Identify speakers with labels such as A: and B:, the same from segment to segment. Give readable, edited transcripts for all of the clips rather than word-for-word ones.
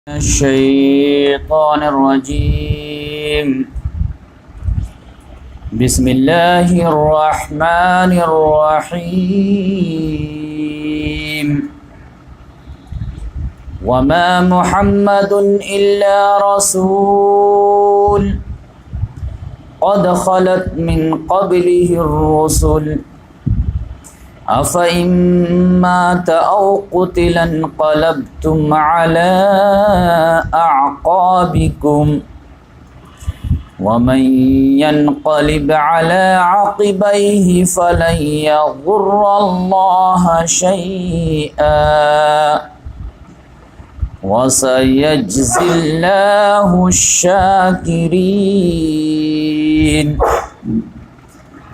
A: الشيطان الرجيم بسم الله الرحمن الرحيم وما محمد إلا رسول قد خلت من قبله الرسل أفإن مات أو قتل انقلبتم على أعقابكم ومن ينقلب على عقبيه فلن يضر الله شيئا وسيجزي الله الشاكرين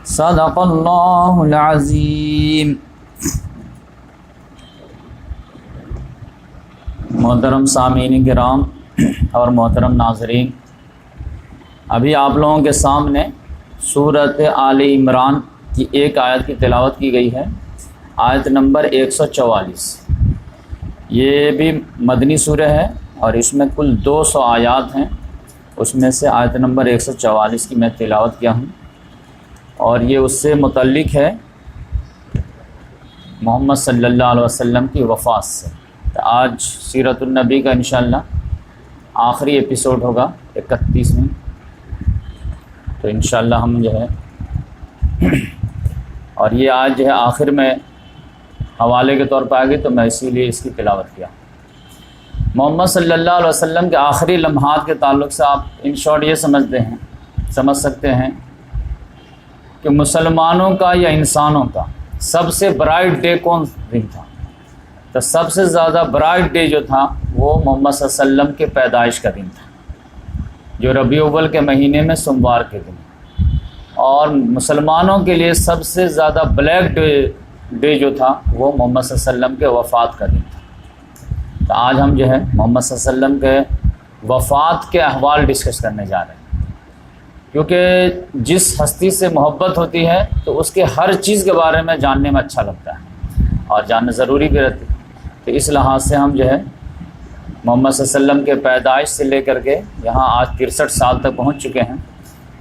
A: صدق اللہ العظیم۔ محترم سامعین کرام اور محترم ناظرین، ابھی آپ لوگوں کے سامنے سورۃ آل عمران کی ایک آیت کی تلاوت کی گئی ہے، آیت نمبر 144۔ یہ بھی مدنی سورہ ہے اور اس میں کل 200 آیات ہیں، اس میں سے آیت نمبر 144 کی میں تلاوت کیا ہوں، اور یہ اس سے متعلق ہے محمد صلی اللہ علیہ وسلم کی وفات سے۔ تو آج سیرت النبی کا انشاءاللہ آخری ایپیسوڈ ہوگا 31ویں، تو انشاءاللہ ہم جو ہے اور یہ آج جو ہے آخر میں حوالے کے طور پر آ گئی، تو میں اسی لیے اس کی تلاوت کیا۔ محمد صلی اللہ علیہ وسلم کے آخری لمحات کے تعلق سے آپ ان شارٹ یہ سمجھ سکتے ہیں کہ مسلمانوں کا یا انسانوں کا سب سے برائٹ ڈے کون دن تھا؟ تو سب سے زیادہ برائٹ ڈے جو تھا وہ محمد صلی اللہ علیہ وسلم کے پیدائش کا دن تھا، جو ربیع الاول کے مہینے میں سوموار کے دن، اور مسلمانوں کے لیے سب سے زیادہ بلیک ڈے جو تھا وہ محمد صلی اللہ علیہ وسلم کے وفات کا دن تھا۔ تو آج ہم جو ہے محمد صلی اللہ علیہ وسلم کے وفات کے احوال ڈسکس کرنے جا رہے ہیں، کیونکہ جس ہستی سے محبت ہوتی ہے تو اس کے ہر چیز کے بارے میں جاننے میں اچھا لگتا ہے اور جاننا ضروری بھی رہتی ہے۔ تو اس لحاظ سے ہم جو ہے محمد صلی اللہ علیہ وسلم کے پیدائش سے لے کر کے یہاں آج 63 سال تک پہنچ چکے ہیں،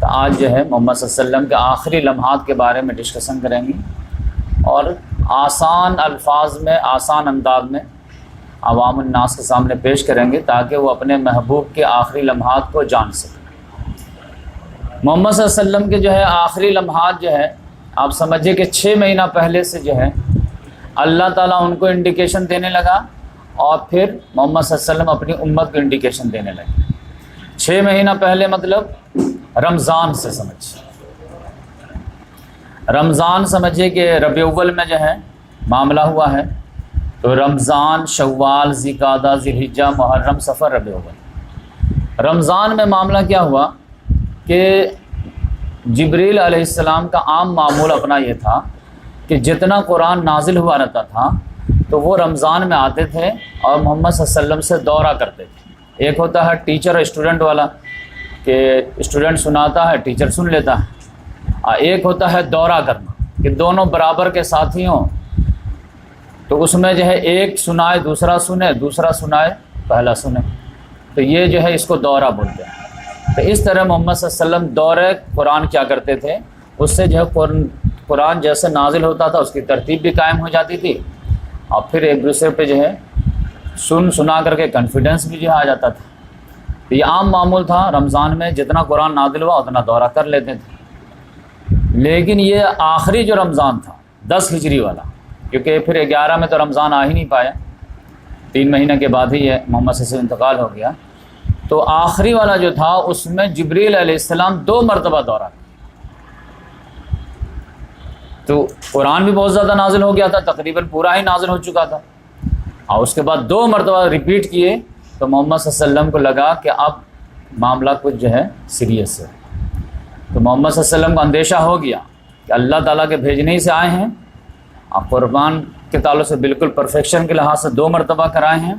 A: تو آج جو ہے محمد صلی اللہ علیہ وسلم کے آخری لمحات کے بارے میں ڈسکشن کریں گے، اور آسان الفاظ میں، آسان انداز میں عوام الناس کے سامنے پیش کریں گے تاکہ وہ اپنے محبوب کے آخری لمحات کو جان سکیں۔ محمد صلی اللہ علیہ وسلم کے جو ہے آخری لمحات جو ہے آپ سمجھیے کہ 6 مہینہ پہلے سے جو ہے اللہ تعالیٰ ان کو انڈیکیشن دینے لگا، اور پھر محمد صلی اللہ علیہ وسلم اپنی امت کو انڈیکیشن دینے لگے۔ 6 مہینہ پہلے مطلب رمضان سے سمجھیے کہ ربیع الاول میں جو ہے معاملہ ہوا ہے، تو رمضان، شوال، ذوالقعدہ، ذی الحجہ، محرم، صفر، ربیع الاول۔ رمضان میں معاملہ کیا ہوا کہ جبریل علیہ السلام کا عام معمول اپنا یہ تھا کہ جتنا قرآن نازل ہوا رہتا تھا تو وہ رمضان میں آتے تھے اور محمد صلی اللہ علیہ وسلم سے دورہ کرتے تھے۔ ایک ہوتا ہے ٹیچر اور اسٹوڈنٹ والا کہ اسٹوڈنٹ سناتا ہے، ٹیچر سن لیتا ہے، اور ایک ہوتا ہے دورہ کرنا کہ دونوں برابر کے ساتھی ہوں، تو اس میں جو ہے ایک سنائے دوسرا سنے، دوسرا سنائے پہلا سنے، تو یہ جو ہے اس کو دورہ بولتے ہیں۔ تو اس طرح محمد صلی اللہ علیہ وسلم دورہ قرآن کیا کرتے تھے، اس سے جو ہے قرآن جیسے نازل ہوتا تھا اس کی ترتیب بھی قائم ہو جاتی تھی، اور پھر ایک دوسرے پہ جو ہے سنا کر کے کانفیڈنس بھی جو ہے آ جاتا تھا۔ تو یہ عام معمول تھا، رمضان میں جتنا قرآن نازل ہوا اتنا دورہ کر لیتے تھے۔ لیکن یہ آخری جو رمضان تھا 10 ہجری والا، کیونکہ پھر 11 میں تو رمضان آ ہی نہیں پایا، 3 مہینے کے بعد ہی ہے محمد صلی اللہ علیہ وسلم انتقال ہو گیا، تو آخری والا جو تھا اس میں جبریل علیہ السلام 2 مرتبہ دورہ کیا۔ تو قرآن بھی بہت زیادہ نازل ہو گیا تھا، تقریباً پورا ہی نازل ہو چکا تھا، اور اس کے بعد 2 مرتبہ ریپیٹ کیے، تو محمد صلی اللہ علیہ وسلم کو لگا کہ اب معاملہ کچھ جو ہے سیریس ہے۔ تو محمد صلی اللہ علیہ وسلم کو اندیشہ ہو گیا کہ اللہ تعالیٰ کے بھیجنے ہی سے آئے ہیں، آپ قربان کے تعلق سے بالکل پرفیکشن کے لحاظ سے 2 مرتبہ کرائے ہیں،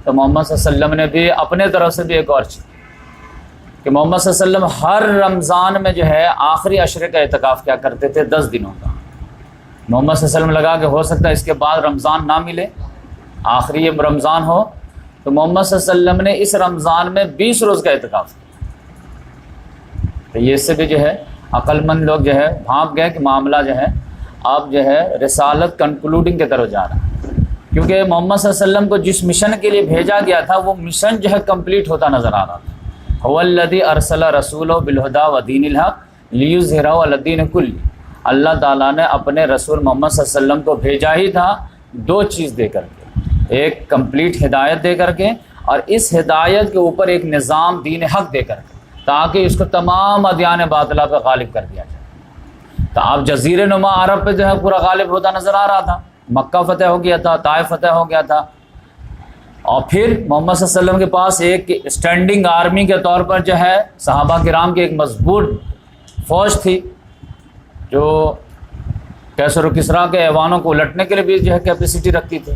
A: تو محمد صلی اللہ علیہ وسلم نے بھی اپنے طرف سے بھی ایک اور چیز کہ محمد صلی اللہ علیہ وسلم ہر رمضان میں جو ہے آخری عشرے کا اعتکاف کیا کرتے تھے، 10 دنوں کا۔ محمد صلی اللہ علیہ وسلم لگا کہ ہو سکتا ہے اس کے بعد رمضان نہ ملے، آخری رمضان ہو، تو محمد صلی اللہ علیہ وسلم نے اس رمضان میں 20 روز کا اعتکاف کیا۔ تو یہ اس سے بھی جو ہے عقل مند لوگ جو ہے بھانپ گئے کہ معاملہ جو ہے اب جو ہے رسالت کنکلوڈنگ کی طرف جا رہا ہے، کیونکہ محمد صلی اللہ علیہ وسلم کو جس مشن کے لیے بھیجا گیا تھا وہ مشن جو ہے کمپلیٹ ہوتا نظر آ رہا تھا۔ هو الذی ارسل رسولہ بالہدی ودین الحق لیظہرہ علی الدین کلہ، اللہ تعالیٰ نے اپنے رسول محمد صلی اللہ علیہ وسلم کو بھیجا ہی تھا 2 چیز دے کر کے، ایک کمپلیٹ ہدایت دے کر کے، اور اس ہدایت کے اوپر ایک نظام دین حق دے کر کے، تاکہ اس کو تمام ادیان باطلہ پہ غالب کر دیا جائے۔ تو آپ جزیر نما عرب پہ جو ہے پورا غالب ہوتا نظر آ رہا تھا، مکہ فتح ہو گیا تھا، طائف فتح ہو گیا تھا، اور پھر محمد صلی اللہ علیہ وسلم کے پاس ایک اسٹینڈنگ آرمی کے طور پر جو ہے صحابہ کرام کی ایک مضبوط فوج تھی جو کیسر و کسریٰ کے ایوانوں کو الٹنے کے لیے بھی جو ہے کیپیسٹی رکھتی تھی۔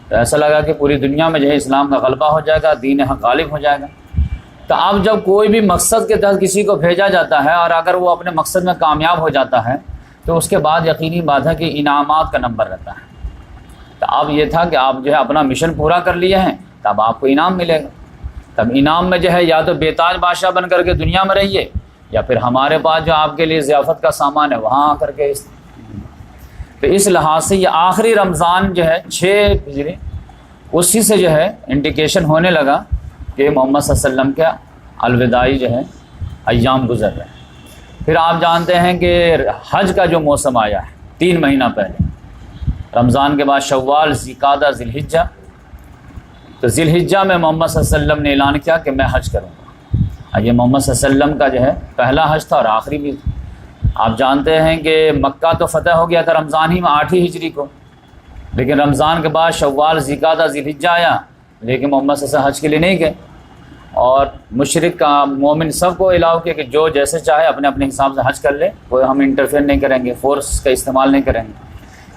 A: تو ایسا لگا کہ پوری دنیا میں جو ہے اسلام کا غلبہ ہو جائے گا، دین حق غالب ہو جائے گا۔ تو اب جب کوئی بھی مقصد کے تحت کسی کو بھیجا جاتا ہے اور اگر وہ اپنے مقصد میں کامیاب ہو جاتا ہے تو اس کے بعد یقینی بات ہے کہ انعامات کا نمبر رہتا ہے۔ تو اب یہ تھا کہ آپ جو ہے اپنا مشن پورا کر لیے ہیں، تب آپ کو انعام ملے گا۔ تب انعام میں جو ہے یا تو بے تاج بادشاہ بن کر کے دنیا میں رہیے، یا پھر ہمارے پاس جو آپ کے لیے ضیافت کا سامان ہے وہاں آ کر کے تو اس لحاظ سے یہ آخری رمضان جو ہے 6 ہجری، اسی سے جو ہے انڈیکیشن ہونے لگا کہ محمد صلی اللہ علیہ وسلم کے الوداعی جو ہے ایام گزر رہے ہیں۔ پھر آپ جانتے ہیں کہ حج کا جو موسم آیا ہے 3 مہینہ پہلے، رمضان کے بعد شوال، ذوالقعدہ، ذی الحجہ، تو ذی الحجہ میں محمد صلی اللہ علیہ وسلم نے اعلان کیا کہ میں حج کروں گا۔ یہ محمد صلی اللہ علیہ وسلم کا جو ہے پہلا حج تھا اور آخری بھی تھا۔ آپ جانتے ہیں کہ مکہ تو فتح ہو گیا تھا رمضان ہی میں 8 ہجری کو، لیکن رمضان کے بعد شوال، ذوالقعدہ، ذی الحجہ آیا، لیکن محمد صلی اللہ علیہ وسلم حج کے لیے نہیں گئے، اور مشرک کا مومن سب کو الاؤ کیا کہ جو جیسے چاہے اپنے اپنے حساب سے حج کر لے، کوئی ہم انٹرفیئر نہیں کریں گے، فورس کا استعمال نہیں کریں گے۔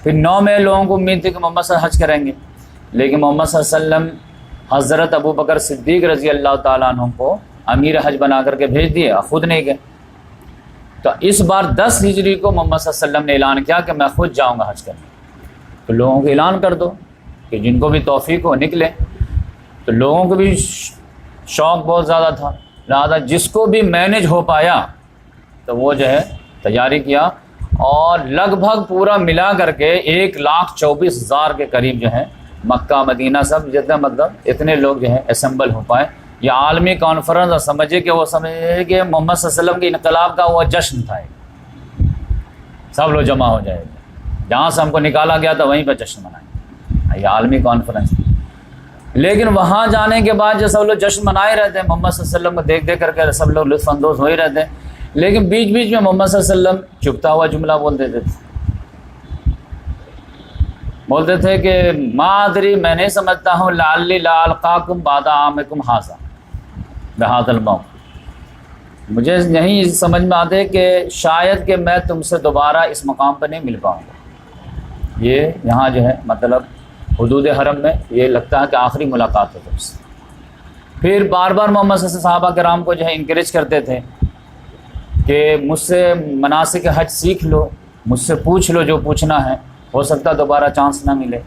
A: پھر 9 میں لوگوں کو امید تھی کہ محمد صلی اللہ علیہ وسلم حج کریں گے، لیکن محمد صلی اللہ علیہ وسلم حضرت ابو بکر صدیق رضی اللہ تعالیٰ عنہ کو امیر حج بنا کر کے بھیج دیے، خود نہیں گئے۔ تو اس بار 10 ہجری کو محمد صلی اللہ علیہ وسلم نے اعلان کیا کہ میں خود جاؤں گا حج کرنے۔ تو لوگوں کو اعلان کر دو کہ جن کو بھی توفیق ہو نکلے۔ تو لوگوں کو بھی شوق بہت زیادہ تھا، لہٰذا جس کو بھی مینج ہو پایا تو وہ جو ہے تیاری کیا، اور لگ بھگ پورا ملا کر کے 1,24,000 کے قریب جو ہے مکہ مدینہ سب جتنے مطلب اتنے لوگ جو ہے اسمبل ہو پائے۔ یہ عالمی کانفرنس، اور سمجھے کہ وہ سمجھے کہ محمد صلی اللہ علیہ وسلم کے انقلاب کا وہ جشن تھا، سب لوگ جمع ہو جائے گے، جہاں سے ہم کو نکالا گیا تھا وہیں پہ جشن منائیں، یہ عالمی کانفرنس تھی۔ لیکن وہاں جانے کے بعد جو سب لوگ جشن منائے رہتے ہیں، محمد صلی اللہ علیہ وسلم کو دیکھ دیکھ کر کے سب لوگ لطف اندوز ہو ہی رہتے ہیں، لیکن بیچ بیچ میں محمد صلی اللہ علیہ وسلم چپتا ہوا جملہ بول دیتے تھے، بولتے تھے کہ ما ادری، میں نہیں سمجھتا ہوں، لعلی لا القاکم بعد عامکم ھذا بہذا الموقع، مجھے یہیں سمجھ میں آتے کہ شاید کہ میں تم سے دوبارہ اس مقام پر نہیں مل پاؤں گا۔ یہ یہاں جو ہے مطلب حدود حرم میں یہ لگتا ہے کہ آخری ملاقات ہے تم سے۔ پھر بار بار محمد صلی اللہ علیہ وسلم صحابہ کرام کو جو ہے انکریج کرتے تھے کہ مجھ سے مناسک حج سیکھ لو، مجھ سے پوچھ لو جو پوچھنا ہے، ہو سکتا دوبارہ چانس نہ ملے۔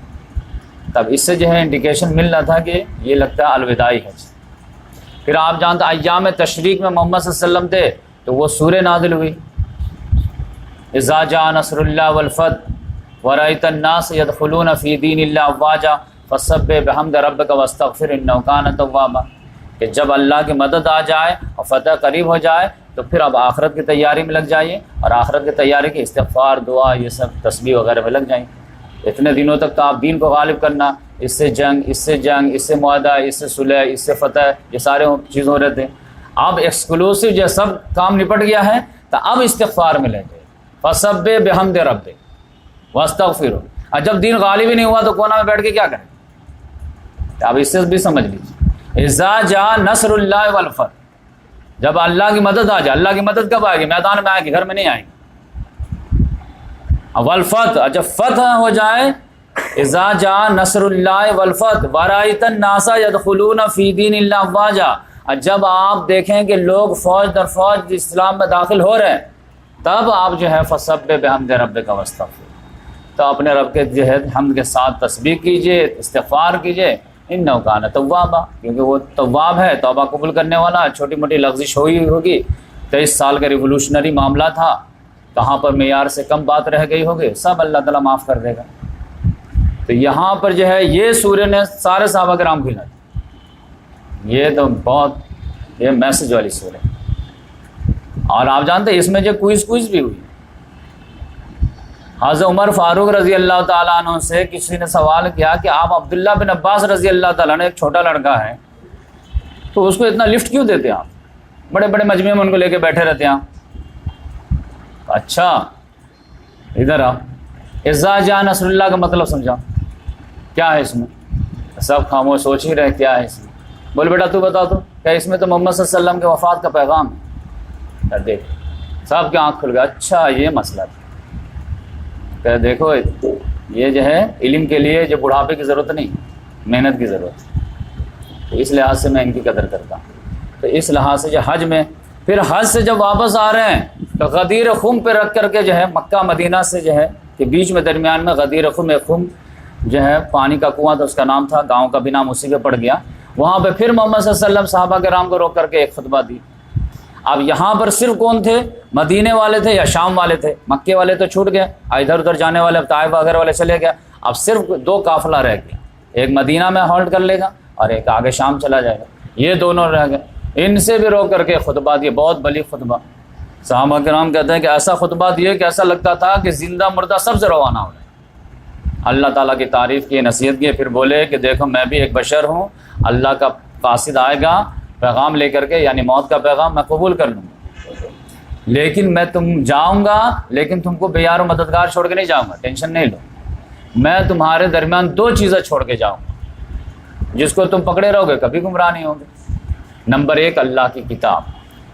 A: تب اس سے جو ہے انڈیکیشن مل رہا تھا کہ یہ لگتا ہے الوداعی حج۔ پھر آپ جانتے ایام تشریق میں محمد صلی اللہ علیہ وسلم تھے تو وہ سورہ نازل ہوئی، اذا جاء نصر اللہ والفتح ورأیت الناس يدخلون فی دین اللہ افواجا فسبح بحمد ربک واستغفر انہ کان توابا، کہ جب اللہ کی مدد آ جائے اور فتح قریب ہو جائے تو پھر اب آخرت کی تیاری میں لگ جائیے، اور آخرت کی تیاری کی استغفار، دعا، یہ سب تسبیح وغیرہ میں لگ جائیں۔ اتنے دنوں تک تو آپ دین کو غالب کرنا، اس سے جنگ، اس سے جنگ، اس سے معاہدہ، اس سے صلح، اس سے فتح، یہ سارے چیز ہو رہے تھے۔ اب ایکسکلوسیو جو سب کام نپٹ گیا ہے تو اب استغفار میں لے جائے، فسبح بحمد ربک واستغفر۔ اور جب دین غالب ہی نہیں ہوا تو کونا میں بیٹھ کے کیا کریں؟ اب اس سے بھی سمجھ لیجیے، اذا جاء نصر اللہ والفتح، جب اللہ کی مدد آ جائے۔ اللہ کی مدد کب آئے گی؟ میدان میں آئے گی، گھر میں نہیں آئے گی۔ والفتح، جب فتح ہو جائے، اذا جاء نصر اللہ والفتح ورأیت الناس يدخلون فی دین اللہ افواجا، اور جب آپ دیکھیں کہ لوگ فوج در فوج اسلام میں داخل ہو رہے ہیں، تب آپ جو ہے فسبح بحمد ربک واستغفر، تو اپنے رب کے جو ہے حمد کے ساتھ تسبیح کیجئے، استغفار کیجئے، انہ کان توابا، کیونکہ وہ تواب ہے، توبہ قبول کرنے والا. چھوٹی موٹی لغزش ہوئی ہوگی، 23 سال کا ریولوشنری معاملہ تھا، کہاں پر معیار سے کم بات رہ گئی ہوگی، سب اللہ تعالیٰ معاف کر دے گا. تو یہاں پر جو ہے یہ سورہ نے سارے صحابہ کرام کو ہلا دیا. یہ تو بہت یہ میسج والی سورہ ہے. اور آپ جانتے ہیں اس میں جو کوئز بھی ہوئی. حضرت عمر فاروق رضی اللہ تعالیٰ عنہ سے کسی نے سوال کیا کہ آپ عبداللہ بن عباس رضی اللہ تعالیٰ عنہ، ایک چھوٹا لڑکا ہے، تو اس کو اتنا لفٹ کیوں دیتے ہیں آپ؟ بڑے بڑے مجمع میں ان کو لے کے بیٹھے رہتے ہیں آپ. اچھا ادھر آ، اذا جاء نصر اللہ کا مطلب سمجھا کیا ہے اس میں؟ سب خاموش سوچ ہی رہے کیا ہے اس میں. بول بیٹا تو بتا تو کیا اس میں تو محمد صلی اللہ علیہ وسلم کے وفات کا پیغام ہے. دیکھ سب کے آنکھ کھل گیا، اچھا یہ مسئلہ تھا. کہ دیکھو یہ جو ہے علم کے لیے جو بڑھاپے کی ضرورت نہیں، محنت کی ضرورت ہے. تو اس لحاظ سے میں ان کی قدر کرتا ہوں. تو اس لحاظ سے جو حج میں پھر حج سے جب واپس آ رہے ہیں تو غدیر خم پہ رکھ کر کے جو ہے مکہ مدینہ سے جو ہے کہ بیچ میں درمیان میں غدیر خم، ایک خم جو ہے پانی کا کنواں تھا، اس کا نام تھا، گاؤں کا بھی نام اسی پہ پڑ گیا. وہاں پہ پھر محمد صلی اللہ علیہ وسلم صحابہ کرام کو روک کر کے ایک خطبہ دی. اب یہاں پر صرف کون تھے؟ مدینے والے تھے یا شام والے تھے؟ مکے والے تو چھوٹ گئے، ادھر ادھر جانے والے طائف وغیرہ والے چلے گئے. اب صرف 2 قافلہ رہ گیا، ایک مدینہ میں ہالٹ کر لے گا اور ایک آگے شام چلا جائے گا. یہ دونوں رہ گئے. ان سے بھی روک کر کے خطبہ دیے، بہت بلی خطبہ. صحابہ کرام کہتے ہیں کہ ایسا خطبہ دیے کہ ایسا لگتا تھا کہ زندہ مردہ سب سے روانہ ہو رہے. اللہ تعالیٰ کی تعریف کی، نصیحت کی. پھر بولے کہ دیکھو میں بھی ایک بشر ہوں، اللہ کا قاصد آئے گا پیغام لے کر کے، یعنی موت کا پیغام میں قبول کر لوں گا، لیکن میں تم جاؤں گا لیکن تم کو بے یار و مددگار چھوڑ کے نہیں جاؤں گا، ٹینشن نہیں لو. میں تمہارے درمیان 2 چیزیں چھوڑ کے جاؤں گا جس کو تم پکڑے رہو گے کبھی گمراہ نہیں ہوگے. نمبر 1 اللہ کی کتاب،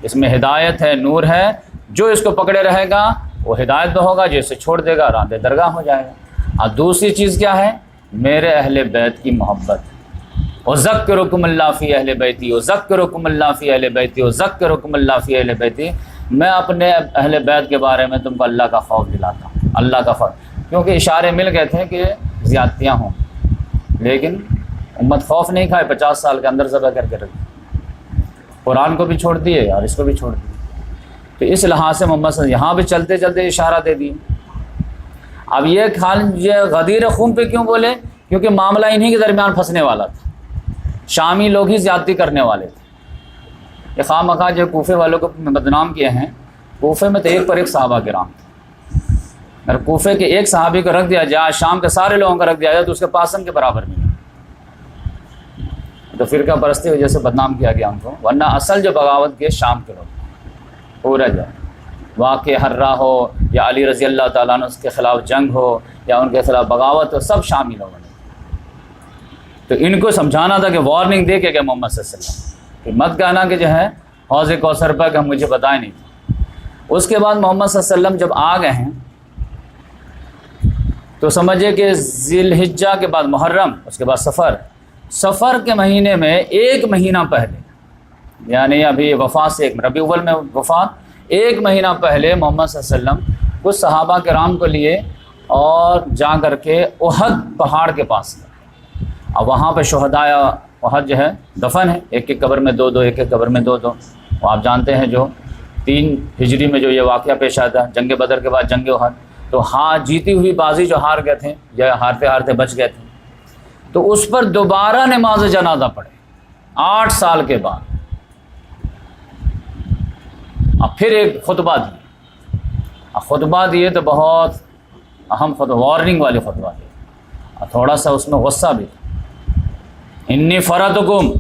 A: اس میں ہدایت ہے، نور ہے. جو اس کو پکڑے رہے گا وہ ہدایت پہ ہوگا، جو اسے چھوڑ دے گا راندے درگاہ ہو جائے گا. اور دوسری چیز کیا ہے؟ میرے اہل بیت کی محبت. اذکرکم اللہ فی اہل بیتی، اذکرکم اللہ فی اہل بیتی، اذکرکم اللہ فی اہل بیتی. میں اپنے اہل بیت کے بارے میں تم کو اللہ کا خوف دلاتا ہوں، اللہ کا خوف. کیونکہ اشارے مل گئے تھے کہ زیادتیاں ہوں، لیکن امت خوف نہیں کھائے، 50 سال کے اندر ذبح کر کے رکھ دی. قرآن کو بھی چھوڑ دیے اور اس کو بھی چھوڑ دیے. تو اس لحاظ سے محمد صلی اللہ علیہ وسلم یہاں بھی چلتے چلتے اشارہ دے دیے. اب یہ غدیر خم پہ کیوں بولے؟ کیونکہ معاملہ انہی کے درمیان پھنسنے والا تھا. شامی لوگ ہی زیادتی کرنے والے تھے. یہ خواہ مخواہ جو کوفے والوں کو بدنام کیے ہیں، کوفے میں تو ایک پر ایک صحابہ کرام تھے. اگر کوفے کے ایک صحابی کو رکھ دیا جائے، شام کے سارے لوگوں کو رکھ دیا جائے تو اس کے پاسن کے برابر نہیں. تو فرقہ پرستی کی وجہ سے بدنام کیا گیا ان کو، ورنہ اصل جو بغاوت کے شام کے لوگ پورا جو واقع ہررا ہو یا علی رضی اللہ تعالیٰ عنہ اس کے خلاف جنگ ہو یا ان کے خلاف بغاوت ہو، سب شامی لوگوں نے. تو ان کو سمجھانا تھا کہ وارننگ دے کہ محمد صلی اللہ علیہ وسلم کہ مت کہنا کہ جو ہے حوض کوثر پر کہ ہم مجھے بتائے نہیں تھے. اس کے بعد محمد صلی اللہ علیہ وسلم جب آ گئے ہیں تو سمجھے کہ ذی الحجہ کے بعد محرم، اس کے بعد سفر کے مہینے میں 1 مہینہ پہلے، یعنی ابھی وفات سے ربیع الاول میں وفات، 1 مہینہ پہلے محمد صلی اللہ علیہ وسلم کچھ صحابہ کرام کو لیے اور جا کر کے احد پہاڑ کے پاس گئے. اب وہاں پہ شہدائے احد جو ہے دفن ہے، ایک ایک قبر میں 2 ایک ایک قبر میں 2. وہ آپ جانتے ہیں جو 3 ہجری میں جو یہ واقعہ پیش آیا تھا، جنگ بدر کے بعد جنگ احد، تو ہاں جیتی ہوئی بازی جو ہار گئے تھے یا ہارتے بچ گئے تھے، تو اس پر دوبارہ نماز جنازہ پڑھے 8 سال کے بعد. اب پھر ایک خطبہ دیے. خطبہ دیے تو بہت اہم خطبہ، وارننگ والے خطبہ دیے، اور تھوڑا سا اس میں غصہ بھی تھا. انی فرطکم،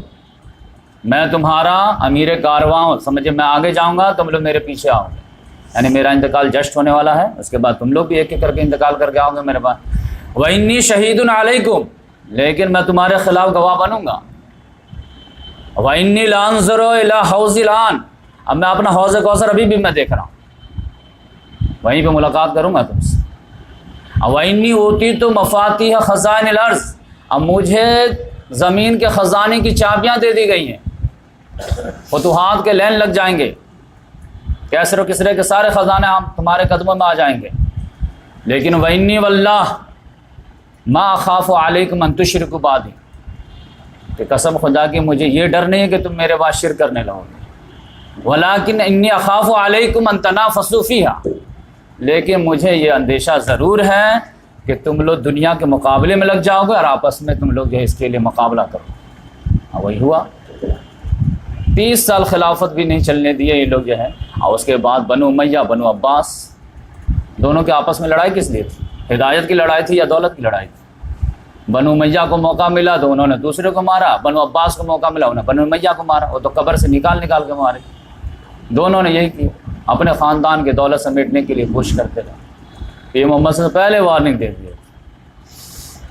A: میں تمہارا امیر کارواں ہوں، سمجھے میں آگے جاؤں گا تم لوگ میرے پیچھے آؤ گے، یعنی میرا انتقال جسٹ ہونے والا ہے، اس کے بعد تم لوگ بھی ایک ایک کر کے انتقال کر کے آؤ گے میرے پاس. وانی شہید علیکم، لیکن میں تمہارے خلاف گواہ بنوں گا. وانی لانظر الی حوض الان، اب میں اپنا حوض کوثر ابھی بھی میں دیکھ رہا ہوں، وہیں پہ ملاقات کروں گا تم سے. وانی اوتیت مفاتیح خزائن الارض، اب مجھے زمین کے خزانے کی چابیاں دے دی گئی ہیں، فتوحات کے لین لگ جائیں گے، کیسر و کسرے کے سارے خزانے ہم تمہارے قدموں میں آ جائیں گے. لیکن وانی واللہ ما اخاف علیکم ان تشرکوا بعدی، کہ قسم خدا کی مجھے یہ ڈر نہیں ہے کہ تم میرے بعد شرک کرنے لگو گے، ولیکن انی اخاف علیکم ان تنافسوا فیہا، لیکن مجھے یہ اندیشہ ضرور ہے کہ تم لوگ دنیا کے مقابلے میں لگ جاؤ گے اور آپس میں تم لوگ جو ہے اس کے لیے مقابلہ کرو۔ وہی ہوا، 30 سال خلافت بھی نہیں چلنے دیے یہ لوگ جو ہے، اور اس کے بعد بنو امیہ بنو عباس دونوں کے آپس میں لڑائی کس لیے تھی؟ ہدایت کی لڑائی تھی یا دولت کی لڑائی تھی؟ بنو امیہ کو موقع ملا تو انہوں نے دوسرے کو مارا، بنو عباس کو موقع ملا انہوں نے بنو امیہ کو مارا، وہ تو قبر سے نکال کے مارے۔ دونوں نے یہی کیا، اپنے خاندان کی دولت سمیٹنے کے لیے کوشش کرتے رہے۔ یہ محمد صلی اللہ علیہ وسلم پہلے وارننگ دے دیے،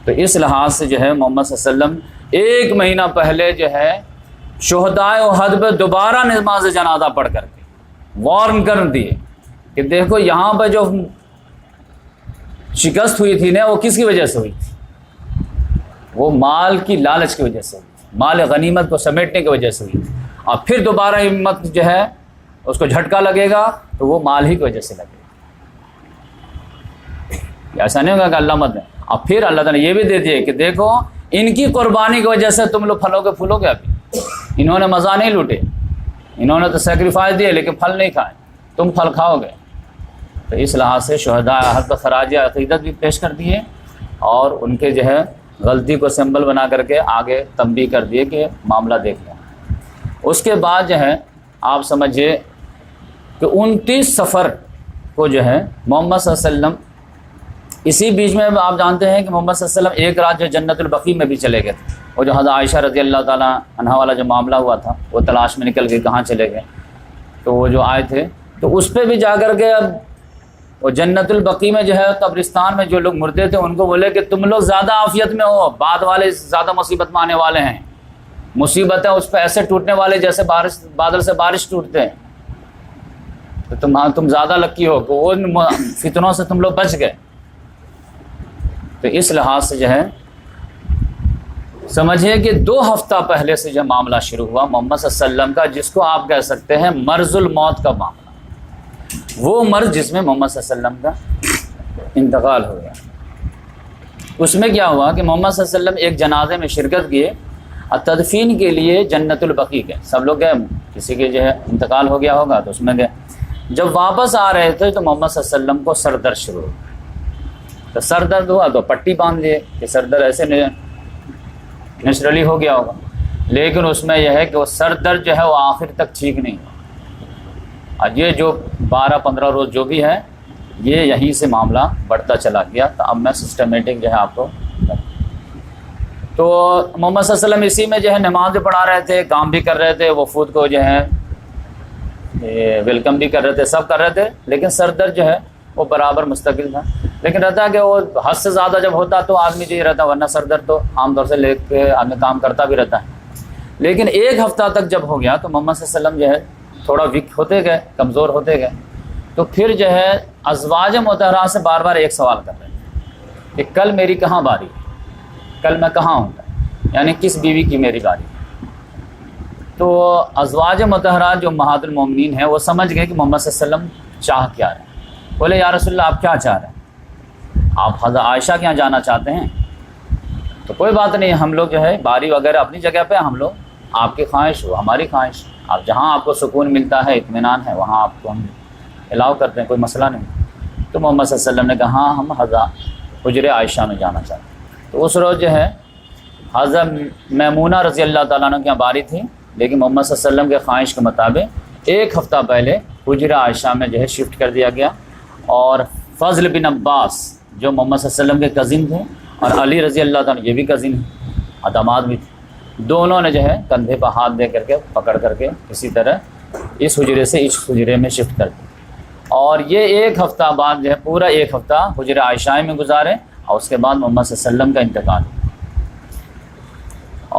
A: تو اس لحاظ سے جو ہے محمد صلی اللہ علیہ وسلم 1 مہینہ پہلے جو ہے شہدائے احد پہ دوبارہ نماز جنازہ پڑھ کر کے وارن کر دیے کہ دیکھو یہاں پہ جو شکست ہوئی تھی نا وہ کس کی وجہ سے ہوئی تھی؟ وہ مال کی لالچ کی وجہ سے ہوئی تھی، مال غنیمت کو سمیٹنے کی وجہ سے ہوئی تھی، اور پھر دوبارہ ہمت جو ہے اس کو جھٹکا لگے گا تو وہ مال ہی کی وجہ سے لگے گا۔ ایسا نہیں ہوگا کہ اللہ مت دے، اور پھر اللہ تعالیٰ نے یہ بھی دے دیے کہ دیکھو ان کی قربانی کی وجہ سے تم لوگ پھلو کے پھولو گے، ابھی انہوں نے مزہ نہیں لوٹے، انہوں نے تو سیکریفائس دیے لیکن پھل نہیں کھائے، تم پھل کھاؤ گے۔ تو اس لحاظ سے شہداء احد پر خراج عقیدت بھی پیش کر دیے، اور ان کے جو ہے غلطی کو سمبل بنا کر کے آگے تنبیہ کر دیے کہ معاملہ دیکھ لیں۔ اس کے بعد جو ہے آپ سمجھیے کہ 29 صفر کو جو ہے محمد صلی اللہ علیہ وسلم، اسی بیچ میں آپ جانتے ہیں کہ محمد صلی اللہ علیہ وسلم ایک رات جو جنت البقیع میں بھی چلے گئے تھے، وہ جو حضرت عائشہ رضی اللہ تعالیٰ عنہا والا جو معاملہ ہوا تھا، وہ تلاش میں نکل گئے کہاں چلے گئے، تو وہ جو آئے تھے تو اس پہ بھی جا کر کے اب وہ جنت البقیع میں جو ہے قبرستان میں جو لوگ مردے تھے ان کو بولے کہ تم لوگ زیادہ عافیت میں ہو، بعد والے زیادہ مصیبت میں آنے والے ہیں، مصیبت ہے اس پہ ایسے ٹوٹنے والے جیسے بادل سے بارش ٹوٹتے ہیں، تو تم زیادہ لکی ہو کہ ان فتنوں سے تم لوگ بچ گئے۔ تو اس لحاظ سے جو ہے سمجھیے کہ 2 ہفتہ پہلے سے جو معاملہ شروع ہوا محمد صلی اللہ علیہ وسلم کا، جس کو آپ کہہ سکتے ہیں مرض الموت کا معاملہ، وہ مرض جس میں محمد صلی اللہ علیہ وسلم کا انتقال ہو گیا۔ اس میں کیا ہوا کہ محمد صلی اللہ علیہ وسلم ایک جنازے میں شرکت کیے اور تدفین کے لیے جنت البقیع گئے، سب لوگ گئے، کسی کے جو ہے انتقال ہو گیا ہوگا تو اس میں گئے۔ جب واپس آ رہے تھے تو محمد صلی اللہ علیہ وسلم کو سر درد شروع ہوا، تو سر درد ہوا تو پٹی باندھ دیے کہ سر درد ایسے نیچرلی ہو گیا ہوگا، لیکن اس میں یہ ہے کہ وہ سر درد جو ہے وہ آخر تک ٹھیک نہیں ہوا، اور یہ جو 12-15 روز جو بھی ہے یہ یہیں سے معاملہ بڑھتا چلا گیا۔ تو اب میں سسٹمیٹک جو ہے آپ کو، تو محمد صلی اللہ علیہ وسلم اسی میں جو ہے نماز بھی پڑھا رہے تھے، کام بھی کر رہے تھے، وفود کو جو ہے ویلکم بھی کر رہے تھے، سب کر رہے تھے، لیکن سر درد جو ہے وہ برابر مستقل تھا۔ لیکن رہتا کہ وہ حد سے زیادہ جب ہوتا تو آدمی جو یہ رہتا، ورنہ سر درد تو عام طور سے لے کے آدمی کام کرتا بھی رہتا ہے۔ لیکن 1 ہفتہ تک جب ہو گیا تو محمد صلی اللہ علیہ وسلم جو ہے تھوڑا ویک ہوتے گئے، کمزور ہوتے گئے، تو پھر جو ہے ازواج مطہرات سے بار بار ایک سوال کر رہے ہیں کہ کل میری کہاں باری ہے، کل میں کہاں ہوں گا، یعنی کس بیوی کی میری باری ہے۔ تو ازواج مطہرات جو امہات المومنین ہیں وہ سمجھ گئے کہ محمد صلی اللہ علیہ وسلم چاہ کیا رہے ہیں، بولے یا رسول اللہ آپ کیا چاہ رہے ہیں، آپ حضرت عائشہ کے یہاں جانا چاہتے ہیں؟ تو کوئی بات نہیں، ہم لوگ جو ہے باری وغیرہ اپنی جگہ پہ، ہم لوگ آپ کی خواہش ہو ہماری خواہش، آپ جہاں آپ کو سکون ملتا ہے اطمینان ہے وہاں آپ کو ہم الاؤ کرتے ہیں، کوئی مسئلہ نہیں۔ تو محمد صلی اللہ علیہ وسلم نے کہا ہاں ہم حضرت حجر عائشہ میں جانا چاہتے ہیں۔ تو اس روز جو ہے حضرت میمونہ رضی اللہ تعالیٰ عنہ کی یہاں باری تھی، لیکن محمد صلی اللہ علیہ وسلم کے خواہش کے مطابق 1 ہفتہ پہلے حجر عائشہ میں جو ہے شفٹ کر دیا گیا، اور فضل بن عباس جو محمد صلی اللہ علیہ وسلم کے کزن تھے، اور علی رضی اللہ تعالیٰ یہ بھی کزن ہیں اور داماد بھی تھے، دونوں نے جو ہے کندھے پہ ہاتھ دے کر کے پکڑ کر کے اسی طرح اس حجرے سے اس حجرے میں شفٹ کر دیا، اور یہ 1 ہفتہ بعد جو ہے پورا 1 ہفتہ حجر عائشہ میں گزارے، اور اس کے بعد محمد صلی اللہ علیہ وسلم کا انتقال۔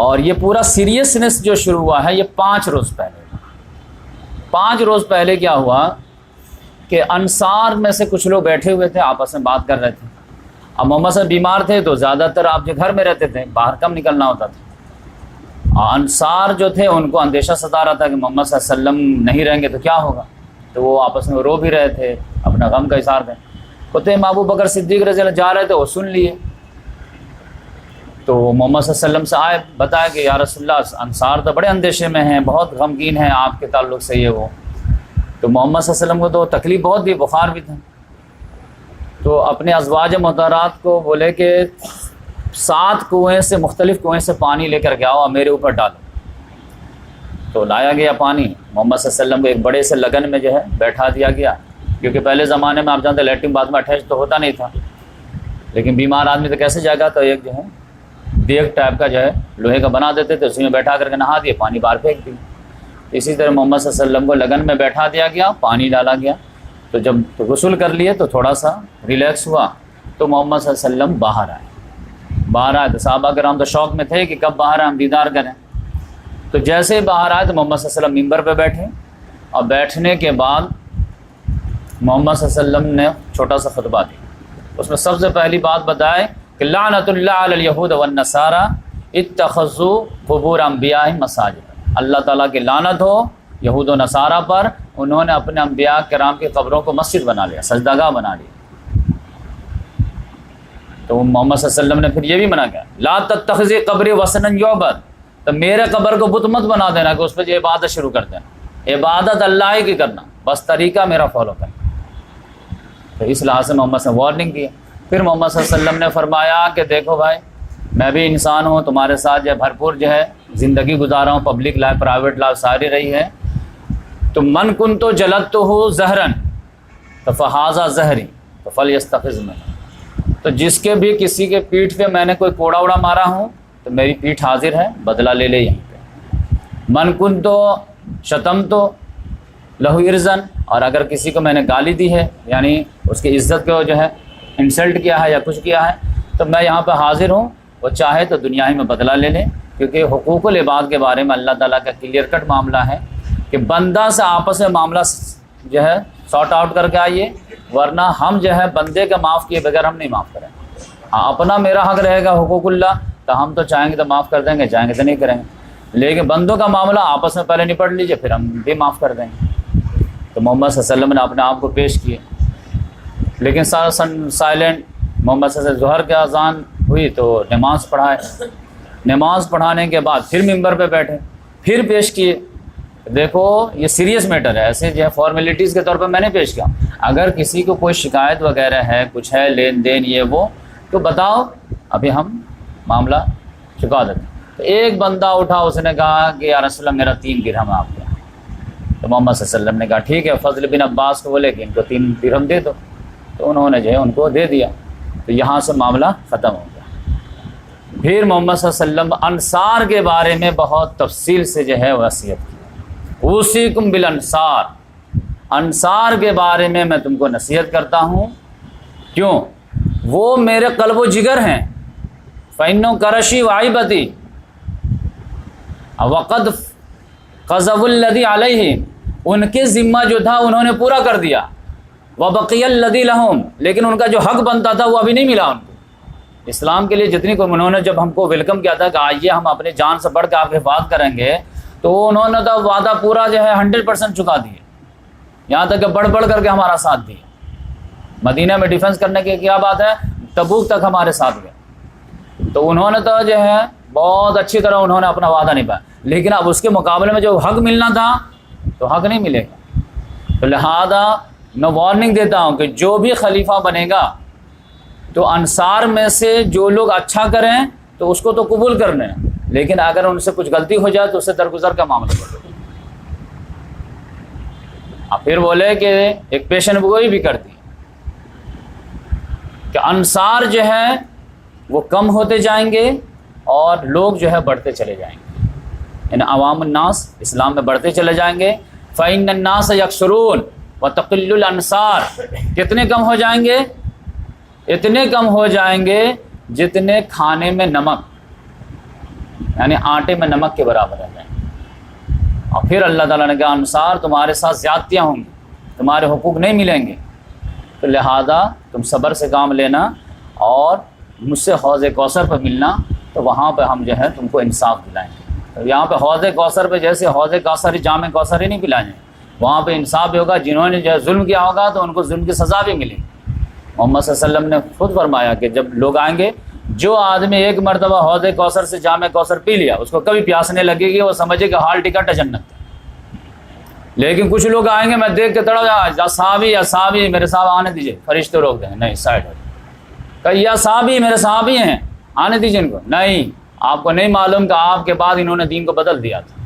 A: اور یہ پورا سیریسنس جو شروع ہوا ہے یہ 5 روز پہلے۔ 5 روز پہلے کیا ہوا کہ انصار میں سے کچھ لوگ بیٹھے ہوئے تھے، آپس میں بات کر رہے تھے۔ اب محمد صلی اللہ علیہ وسلم بیمار تھے تو زیادہ تر آپ جو گھر میں رہتے تھے، باہر کم نکلنا ہوتا تھا۔ اور انصار جو تھے ان کو اندیشہ ستا رہا تھا کہ محمد صلی اللہ علیہ وسلم نہیں رہیں گے تو کیا ہوگا، تو وہ آپس میں رو بھی رہے تھے، اپنا غم کا اظہار تھے۔ خود ابو بکر صدیق رضی اللہ جا رہے تھے، وہ سن لیے، تو محمد صلی اللہ علیہ وسلم سے آئے، بتایا کہ یا رسول اللہ انصار تو بڑے اندیشے میں ہیں، بہت غمگین ہیں آپ کے تعلق سے یہ وہ۔ تو محمد صلی اللہ علیہ وسلم کو تو تکلیف بہت تھی، بخار بھی تھا، تو اپنے ازواج مطہرات کو بولے کہ 7 کنویں سے، مختلف کنویں سے پانی لے کر کے آؤ اور میرے اوپر ڈالو۔ تو لایا گیا پانی، محمد صلی اللہ علیہ وسلم کو ایک بڑے سے لگن میں جو ہے بیٹھا دیا گیا، کیونکہ پہلے زمانے میں آپ جانتے لیٹرن باتھ میں اٹیچ تو ہوتا نہیں تھا، لیکن بیمار آدمی تو کیسے جائے گا، تو ایک جو ہے دیگ ٹائپ کا جو ہے لوہے کا بنا دیتے تھے، اسی میں بیٹھا کر کے نہا دیا، پانی باہر پھینک دی۔ اسی طرح محمد صلی اللہ علیہ وسلم کو لگن میں بیٹھا دیا گیا، پانی ڈالا گیا، تو جب غسل کر لیے تو تھوڑا سا ریلیکس ہوا، تو محمد صلی اللہ علیہ وسلم باہر آئے تو صحابہ کرام تو شوق میں تھے کہ کب باہر آئے، ہم دیدار کریں۔ تو جیسے ہی باہر آئے تو محمد صلی اللہ علیہ وسلم ممبر پہ بیٹھے، اور بیٹھنے کے بعد محمد صلی اللہ علیہ وسلم نے چھوٹا سا خطبہ دیا۔ اس میں سب سے پہلی بات بتائے کہ لعنت اللہ علی الیہود والنصارى اتخذوا قبور انبیاء مساجد، اللہ تعالیٰ کی لعنت ہو یہود و نصارہ پر، انہوں نے اپنے انبیاء کرام کی قبروں کو مسجد بنا لیا، سجدہ گاہ بنا لیا۔ تو محمد صلی اللہ علیہ وسلم نے پھر یہ بھی منع کیا، لا تتخذوا قبری وثنا یعبد، تو میرے قبر کو بت مت بنا دینا کہ اس پہ جو عبادت شروع کر دینا، عبادت اللہ ہی کی کرنا، بس طریقہ میرا فالو کرنا۔ تو اس لحاظ سے محمد صلی اللہ علیہ وسلم نے وارننگ دی۔ پھر محمد صلی اللہ علیہ وسلم نے فرمایا کہ دیکھو بھائی، میں بھی انسان ہوں، تمہارے ساتھ جو بھرپور جو ہے زندگی گزارا ہوں، پبلک لائف پرائیویٹ لائف ساری رہی ہے، تو من کن تو جلت تو ہو زہرن تو فہذا زہری تو فلیستخذ منہ، تو جس کے بھی کسی کے پیٹھ پہ میں نے کوئی کوڑا وڑا مارا ہوں تو میری پیٹھ حاضر ہے، بدلہ لے لے یہیں پہ۔ من کن تو شتم تو لہو ارزن، اور اگر کسی کو میں نے گالی دی ہے، یعنی اس کی عزت کو جو ہے انسلٹ کیا ہے یا کچھ کیا ہے، تو میں یہاں پہ حاضر ہوں، وہ چاہے تو دنیا ہی میں بدلہ لے لیں، کیونکہ حقوق العباد کے بارے میں اللہ تعالیٰ کا کلیئر کٹ معاملہ ہے کہ بندہ سے آپس میں معاملہ جو ہے سارٹ آؤٹ کر کے آئیے، ورنہ ہم جو ہے بندے کا معاف کیے بغیر ہم نہیں معاف کریں۔ ہاں اپنا میرا حق رہے گا حقوق اللہ، تو ہم تو چاہیں گے تو معاف کر دیں گے، چاہیں گے تو نہیں کریں گے، لیکن بندوں کا معاملہ آپس میں پہلے نپٹ لیجئے، پھر ہم بھی معاف کر دیں گے۔ تو محمد صلی اللہ علیہ وسلم نے اپنے آپ کو پیش کیے، لیکن سارا سائلنٹ۔ محمد صلی اللہ علیہ وسلم ظہر کی اذان ہوئی تو نماز پڑھائے، نماز پڑھانے کے بعد پھر ممبر پہ بیٹھے، پھر پیش کیے۔ دیکھو یہ سیریس میٹر ہے، ایسے جو ہے فارمیلٹیز کے طور پر میں نے پیش کیا، اگر کسی کو کوئی شکایت وغیرہ ہے، کچھ ہے لین دین یہ وہ، تو بتاؤ، ابھی ہم معاملہ چکا دیتے۔ تو ایک بندہ اٹھا، اس نے کہا کہ یا رسول اللہ میرا 3 درہم آپ کے، تو محمد صلی اللہ علیہ وسلم نے کہا ٹھیک ہے، فضل بن عباس کو بولے کہ ان کو 3 درہم دے دو، تو انہوں نے جو ہے ان کو دے دیا، تو یہاں سے معاملہ ختم ہو گیا۔ پھر محمد صلی اللہ علیہ وسلم انصار کے بارے میں بہت تفصیل سے جو ہے وصیت کی، اوصیکم بالانصار، انصار کے بارے میں میں تم کو نصیحت کرتا ہوں، کیوں؟ وہ میرے قلب و جگر ہیں، فإنہ کرشی وعیبتی وقد قضوا الذی علیہ، ان کے ذمہ جو تھا انہوں نے پورا کر دیا، وبقی الذی لہم، لیکن ان کا جو حق بنتا تھا وہ ابھی نہیں ملا ان کو۔ اسلام کے لیے جتنی کو انہوں نے جب ہم کو ویلکم کیا تھا کہ آئیے ہم اپنے جان سے بڑھ کے آپ کی حفاظت کریں گے، تو انہوں نے تو وعدہ پورا جو ہے 100% چکا دیے، یہاں تک کہ بڑھ بڑھ کر کے ہمارا ساتھ دیا۔ مدینہ میں ڈیفنس کرنے کی کیا بات ہے، تبوک تک ہمارے ساتھ گئے، تو انہوں نے تو جو ہے بہت اچھی طرح انہوں نے اپنا وعدہ نبھایا، لیکن اب اس کے مقابلے میں جو حق ملنا تھا تو حق نہیں ملے گا۔ تو لہذا میں وارننگ دیتا ہوں کہ جو بھی خلیفہ بنے گا تو انصار میں سے جو لوگ اچھا کریں تو اس کو تو قبول کرنے ہیں، لیکن اگر ان سے کچھ غلطی ہو جائے تو اس سے درگزر کا معاملہ کرے۔ اب پھر بولے کہ ایک پیشن گوئی بھی کرتی ہے کہ انصار جو ہے وہ کم ہوتے جائیں گے اور لوگ جو ہے بڑھتے چلے جائیں گے، یعنی عوام الناس اسلام میں بڑھتے چلے جائیں گے۔ فإن الناس یکثرون وتقل الانصار، کتنے کم ہو جائیں گے؟ اتنے کم ہو جائیں گے جتنے کھانے میں نمک، یعنی آٹے میں نمک کے برابر رہ جائیں گے۔ اور پھر اللہ تعالیٰ نے کہا انصار تمہارے ساتھ زیادتیاں ہوں گی، تمہارے حقوق نہیں ملیں گے، تو لہذا تم صبر سے کام لینا اور مجھ سے حوض کوثر پہ ملنا، تو وہاں پہ ہم جو ہے تم کو انصاف دلائیں گے۔ تو یہاں پہ حوض کوثر پہ جیسے حوض کوثر جام کوثر ہی نہیں پلائیں گے، وہاں پہ انصاف بھی ہوگا، جنہوں نے جو ہے ظلم کیا ہوگا تو ان کو ظلم کی سزا بھی ملے گی۔ محمد صلی اللہ علیہ وسلم نے خود فرمایا کہ جب لوگ آئیں گے جو آدمی ایک مرتبہ حوض کوثر سے جام کوثر پی لیا اس کو کبھی پیاس نہیں لگے گی، وہ سمجھے کہ ہال ٹکٹ ہے جنت۔ لیکن کچھ لوگ آئیں گے، میں دیکھ کے تڑپ جا، صحابی صحابی میرے صاحب آنے دیجیے، فرشتے روک دیں، نہیں سائڈ ہو کہ یا صحابی میرے صحابی ہیں آنے دیجیے ان کو، نہیں آپ کو نہیں معلوم کہ آپ کے بعد انہوں نے دین کو بدل دیا تھا،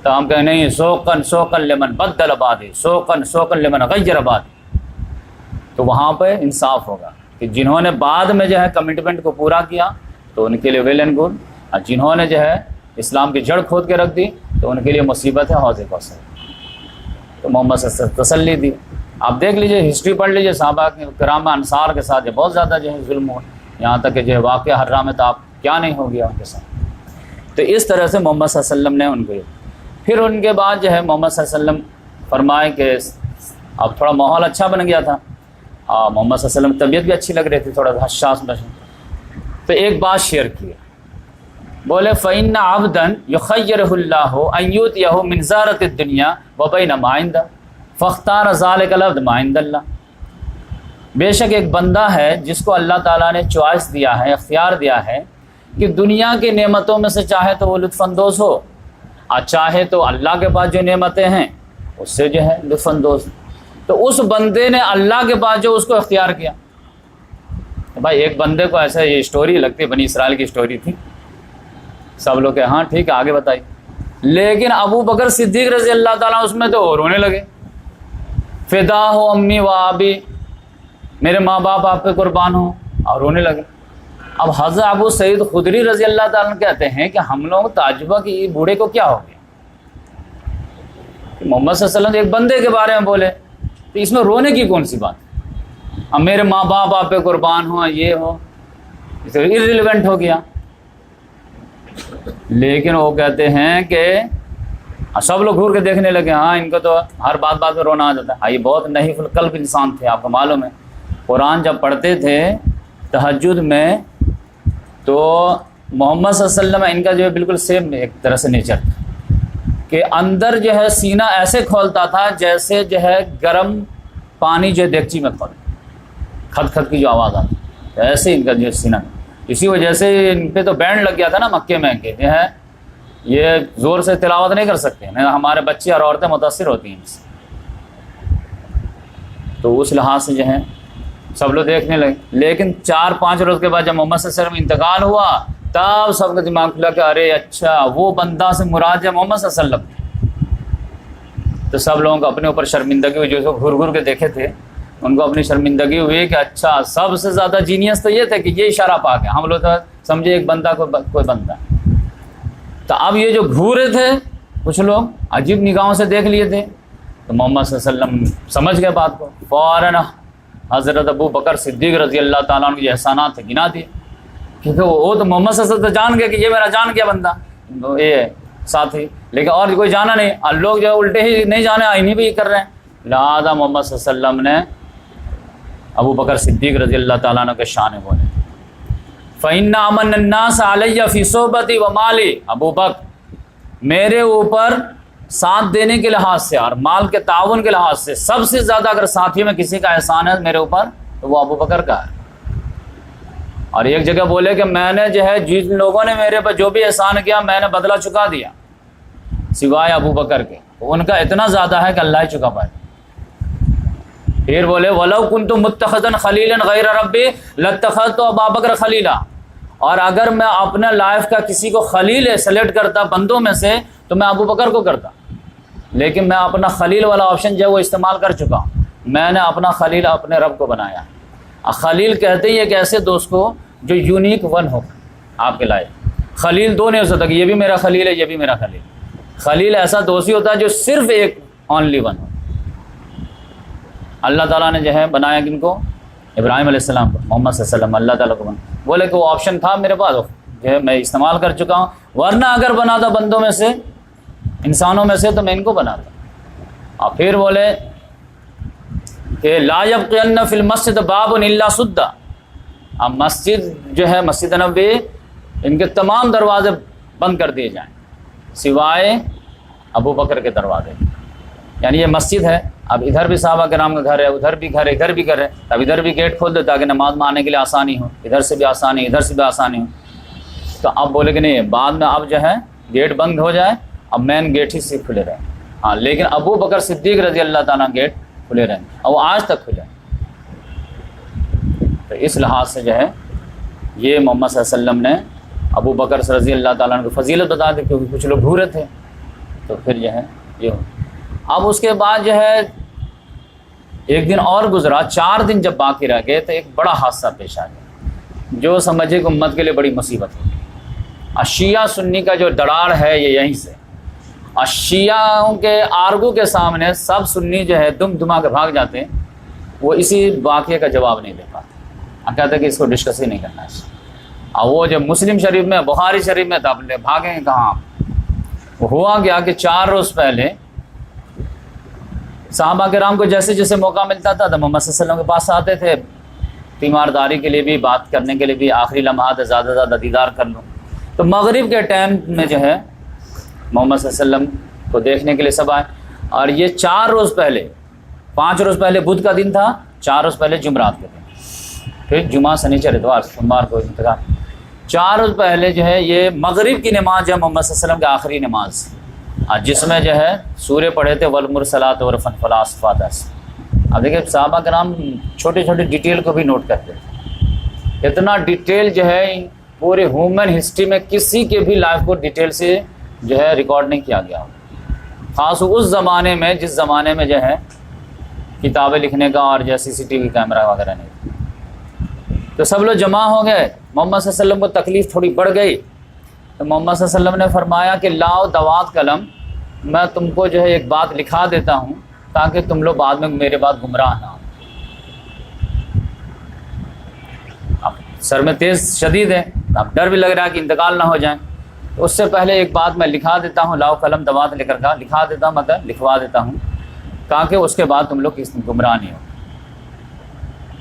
A: تو ہم کہیں نہیں، سوقن سوقن لمن بدل آبادی، سوقن سوقن لمن غیر آبادی۔ تو وہاں پہ انصاف ہوگا کہ جنہوں نے بعد میں جو ہے کمٹمنٹ کو پورا کیا تو ان کے لیے ویل اینڈ گڈ، اور جنہوں نے جو ہے اسلام کی جڑ کھود کے رکھ دی تو ان کے لیے مصیبت ہے حوض کوثر۔ تو محمد صلی اللہ علیہ وسلم تسلی دی۔ آپ دیکھ لیجئے، ہسٹری پڑھ لیجئے، صحابہ کرام انصار کے ساتھ بہت زیادہ جو ہے ظلم ہوا، یہاں تک کہ جو ہے واقعہ حرام ہے تو آپ کیا نہیں ہو گیا ان کے ساتھ۔ تو اس طرح سے محمد صلی اللہ علیہ وسلم نے ان کو، پھر ان کے بعد جو ہے محمد صلی اللہ علیہ وسلم فرمائے کہ اب تھوڑا ماحول اچھا بن گیا تھا، محمد صلی اللہ علیہ وسلم طبیعت بھی اچھی لگ رہی تھی، تھوڑا حساس بشن، تو ایک بات شیئر کی، بولے فَإِنَّ عَبْدًا يُخَيِّرُهُ اللَّهُ أَن يُؤْتِيَهُ مِنْ زَارَةِ الدُّنْيَا وَبَيْنَ مَا عِندَهُ فَاخْتَارَ ذَلِكَ الْعَبْدُ مَا عِندَ اللَّهِ۔ بے شک ایک بندہ ہے جس کو اللہ تعالیٰ نے چوائس دیا ہے، اختیار دیا ہے کہ دنیا کی نعمتوں میں سے چاہے تو وہ لطف اندوز ہو، اور چاہے تو اللہ کے پاس جو نعمتیں ہیں اس سے جو ہے لطف اندوز۔ تو اس بندے نے اللہ کے پاس جو اس کو اختیار کیا، بھائی ایک بندے کو ایسا، یہ اسٹوری لگتی ہے بنی اسرائیل کی اسٹوری تھی، سب لوگ کہ ہاں ٹھیک ہے آگے بتائی، لیکن ابو بکر صدیق رضی اللہ تعالیٰ اس میں تو رونے لگے، فدا ہو امی و آبی، میرے ماں باپ آپ پہ قربان ہوں، اور رونے لگے۔ اب حضرت ابو سعید خدری رضی اللہ تعالیٰ کہتے ہیں کہ ہم لوگ تعجبہ کہ یہ بوڑھے کو کیا ہو گیا، محمد صلی اللہ علیہ وسلم ایک بندے کے بارے میں بولے تو اس میں رونے کی کون سی بات؟ اب میرے ماں باپ آپ پہ قربان ہوں، یہ ہو، اس ارریلیونٹ ہو گیا۔ لیکن وہ کہتے ہیں کہ سب لوگ گھور کے دیکھنے لگے، ہاں ان کو تو ہر بات میں رونا آ جاتا ہے، یہ بہت نحیف القلب انسان تھے، آپ کو معلوم ہے قرآن جب پڑھتے تھے تہجد میں تو محمد صلی اللہ علیہ وسلم ان کا جو ہے بالکل سیم ایک طرح سے نیچر تھا کہ اندر جو ہے سینہ ایسے کھولتا تھا جیسے جو ہے گرم پانی جو دیگچی میں کھد کھد کی جو آواز آتی، ایسے ان کا جو سینہ، اسی وجہ سے ان پہ تو بینڈ لگ گیا تھا نا مکے میں کہ جو ہے یہ زور سے تلاوت نہیں کر سکتے، ہمارے بچے اور عورتیں متاثر ہوتی ہیں ان سے۔ تو اس لحاظ سے جو ہے سب لوگ دیکھنے لگے، لیکن 4-5 روز کے بعد جب محمد صلی اللہ علیہ وسلم انتقال ہوا تب سب کا دماغ کھلا کہ ارے اچھا وہ بندہ سے مراد ہے محمد صلی اللہ علیہ وسلم۔ تو سب لوگوں کو اپنے اوپر شرمندگی ہوئی، جو گھر گھر کے دیکھے تھے ان کو اپنی شرمندگی ہوئی کہ اچھا سب سے زیادہ جینیس تو یہ تھا کہ یہ اشارہ پا کے ہم لوگ تو سمجھے ایک بندہ کوئی بندہ۔ تو اب یہ جو گھورے تھے کچھ لوگ عجیب نگاہوں سے دیکھ لیے تھے، تو محمد صلی اللہ علیہ وسلم سمجھ گئے بات کو، فوراً حضرت ابو بکر صدیق رضی اللہ تعالیٰ عنہ کے احسانات گنا دیے، کیونکہ وہ تو محمد صلی اللہ علیہ وسلم جان گیا کہ یہ میرا جان گیا بندہ، یہ ساتھی، لیکن اور کوئی جانا نہیں، اور لوگ جو ہے الٹے ہی نہیں جانے انہیں بھی کر رہے ہیں، لہٰذا محمد صلی اللہ علیہ وسلم نے ابو بکر صدیق رضی اللہ تعالیٰ عنہ کے شان بولے، فَإِنَّ أَمَنَّ النَّاسَ عَلَيَّ فِي صُحْبَتِي وَمَالِي، ابو بکر میرے اوپر ساتھ دینے کے لحاظ سے اور مال کے تعاون کے لحاظ سے سب سے زیادہ اگر ساتھیوں میں کسی کا احسان ہے میرے اوپر تو وہ ابو بکر کا ہے۔ اور ایک جگہ بولے کہ میں نے جو ہے جن لوگوں نے میرے پر جو بھی احسان کیا میں نے بدلہ چکا دیا سوائے ابو بکر کے، ان کا اتنا زیادہ ہے کہ اللہ ہی چکا پائے۔ پھر بولے وَلَوْ كُنْتُ مُتَّخِذًا خَلِيلًا غَيْرَ رَبِّي لَاتَّخَذْتُ أَبَا بَكْرَ خَلِيلًا، اور اگر میں اپنے لائف کا کسی کو خلیل سلیکٹ کرتا بندوں میں سے تو میں ابو بکر کو کرتا، لیکن میں اپنا خلیل والا آپشن جو ہے وہ استعمال کر چکا ہوں، میں نے اپنا خلیل اپنے رب کو بنایا۔ خلیل کہتے ہی ایک ایسے دوست کو جو یونیک ون ہو آپ کے لائف، خلیل دو نہیں ہو سکتا کہ یہ بھی میرا خلیل ہے یہ بھی میرا خلیل، خلیل ایسا دوست ہی ہوتا ہے جو صرف ایک اونلی ون ہو۔ اللہ تعالیٰ نے جو ہے بنایا کن کو؟ ابراہیم علیہ السلام کو، محمد صلی اللہ علیہ وسلم اللہ تعالیٰ کو بنا، بولے کہ وہ آپشن تھا میرے پاس جو ہے میں استعمال کر چکا ہوں، ورنہ اگر بنا تھا بندوں میں سے انسانوں میں سے تو میں ان کو بناتا۔ اور پھر بولے کہ لا یبقین فی المسجد باب الا سد، اب مسجد جو ہے مسجد نبوی ان کے تمام دروازے بند کر دیے جائیں سوائے ابو بکر کے دروازے، یعنی یہ مسجد ہے، اب ادھر بھی صحابہ کرام کا گھر ہے، ادھر بھی گھر ہے، ادھر بھی گھر ہے، اب ادھر بھی گیٹ کھول دو تاکہ نماز میں آنے کے لیے آسانی ہو، ادھر سے بھی آسانی، ادھر سے بھی آسانی ہو۔ تو اب بولے کہ نہیں، بعد میں اب جو ہے گیٹ بند ہو جائے، اب مین گیٹ ہی سے کھلے رہے۔ ہاں لیکن ابو بکر صدیق رضی اللہ تعالیٰ گیٹ کھلے رہے اور وہ آج تک کھلے۔ تو اس لحاظ سے جو ہے یہ محمد صلی اللہ علیہ وسلم نے ابو بکر رضی اللہ تعالیٰ کو فضیلت بتا دی، کیونکہ کچھ لوگ بھورے تھے، تو پھر جو ہے یہ ہو۔ اب اس کے بعد جو ہے ایک دن اور گزرا، 4 دن جب باقی رہ گئے تو ایک بڑا حادثہ پیش آ گیا جو سمجھے کہ امت کے لیے بڑی مصیبت ہے۔ شیعہ سنی کا جو دراڑ ہے یہ یہیں سے، شیعوں کے آرگو کے سامنے سب سنی جو ہے دم دما کے بھاگ جاتے ہیں، وہ اسی واقعے کا جواب نہیں دے پاتے، کہتے ہیں کہ اس کو ڈسکس ہی نہیں کرنا ہے۔ اور وہ جو مسلم شریف میں، بخاری شریف میں تب بھاگیں گے کہاں؟ وہ ہوا گیا کہ 4 روز پہلے صحابہ کرام کو جیسے جیسے موقع ملتا تھا تو محمد صلی اللہ علیہ وسلم کے پاس آتے تھے، تیمارداری کے لیے بھی، بات کرنے کے لیے بھی، آخری لمحات زیادہ سے زیادہ دیدار کر لوں۔ تو مغرب کے ٹائم میں جو ہے محمد صلی اللہ علیہ وسلم کو دیکھنے کے لیے سب آئے، اور یہ 4 روز پہلے، 5 روز پہلے بدھ کا دن تھا، 4 روز پہلے جمعرات کے دن، پھر جمعہ سنیچر اتوار سوموار کو انتقال، 4 روز پہلے جو ہے یہ مغرب کی نماز جو محمد صلی اللہ علیہ وسلم کی آخری نماز، جس میں جو ہے سورے پڑھے تھے والمرسلات عرفا فالعاصفات عصفا۔ اب دیکھیں صحابہ کرام چھوٹے چھوٹے ڈیٹیل کو بھی نوٹ کرتے تھے، اتنا ڈیٹیل جو ہے پورے ہیومن ہسٹری میں کسی کے بھی لائف کو ڈیٹیل سے جو ہے ریکارڈ نہیں کیا گیا، خاص اس زمانے میں جس زمانے میں جو ہے کتابیں لکھنے کا اور جو CCTV کیمرہ وغیرہ نہیں تھا۔ تو سب لوگ جمع ہو گئے، محمد صلی اللہ علیہ وسلم کو تکلیف تھوڑی بڑھ گئی، تو محمد صلی اللہ علیہ وسلم نے فرمایا کہ لاؤ دوات قلم، میں تم کو جو ہے ایک بات لکھا دیتا ہوں تاکہ تم لوگ بعد میں میرے بعد گمراہ نہ ہو۔ اب سر میں تیز شدید ہے، اب ڈر بھی لگ رہا ہے کہ انتقال نہ ہو جائیں، تو اس سے پہلے ایک بات میں لکھا دیتا ہوں، لاؤ قلم دوات لے کر لکھا دیتا ہوں، مطلب لکھوا دیتا ہوں تاکہ اس کے بعد تم لوگ گمراہ نہیں ہو۔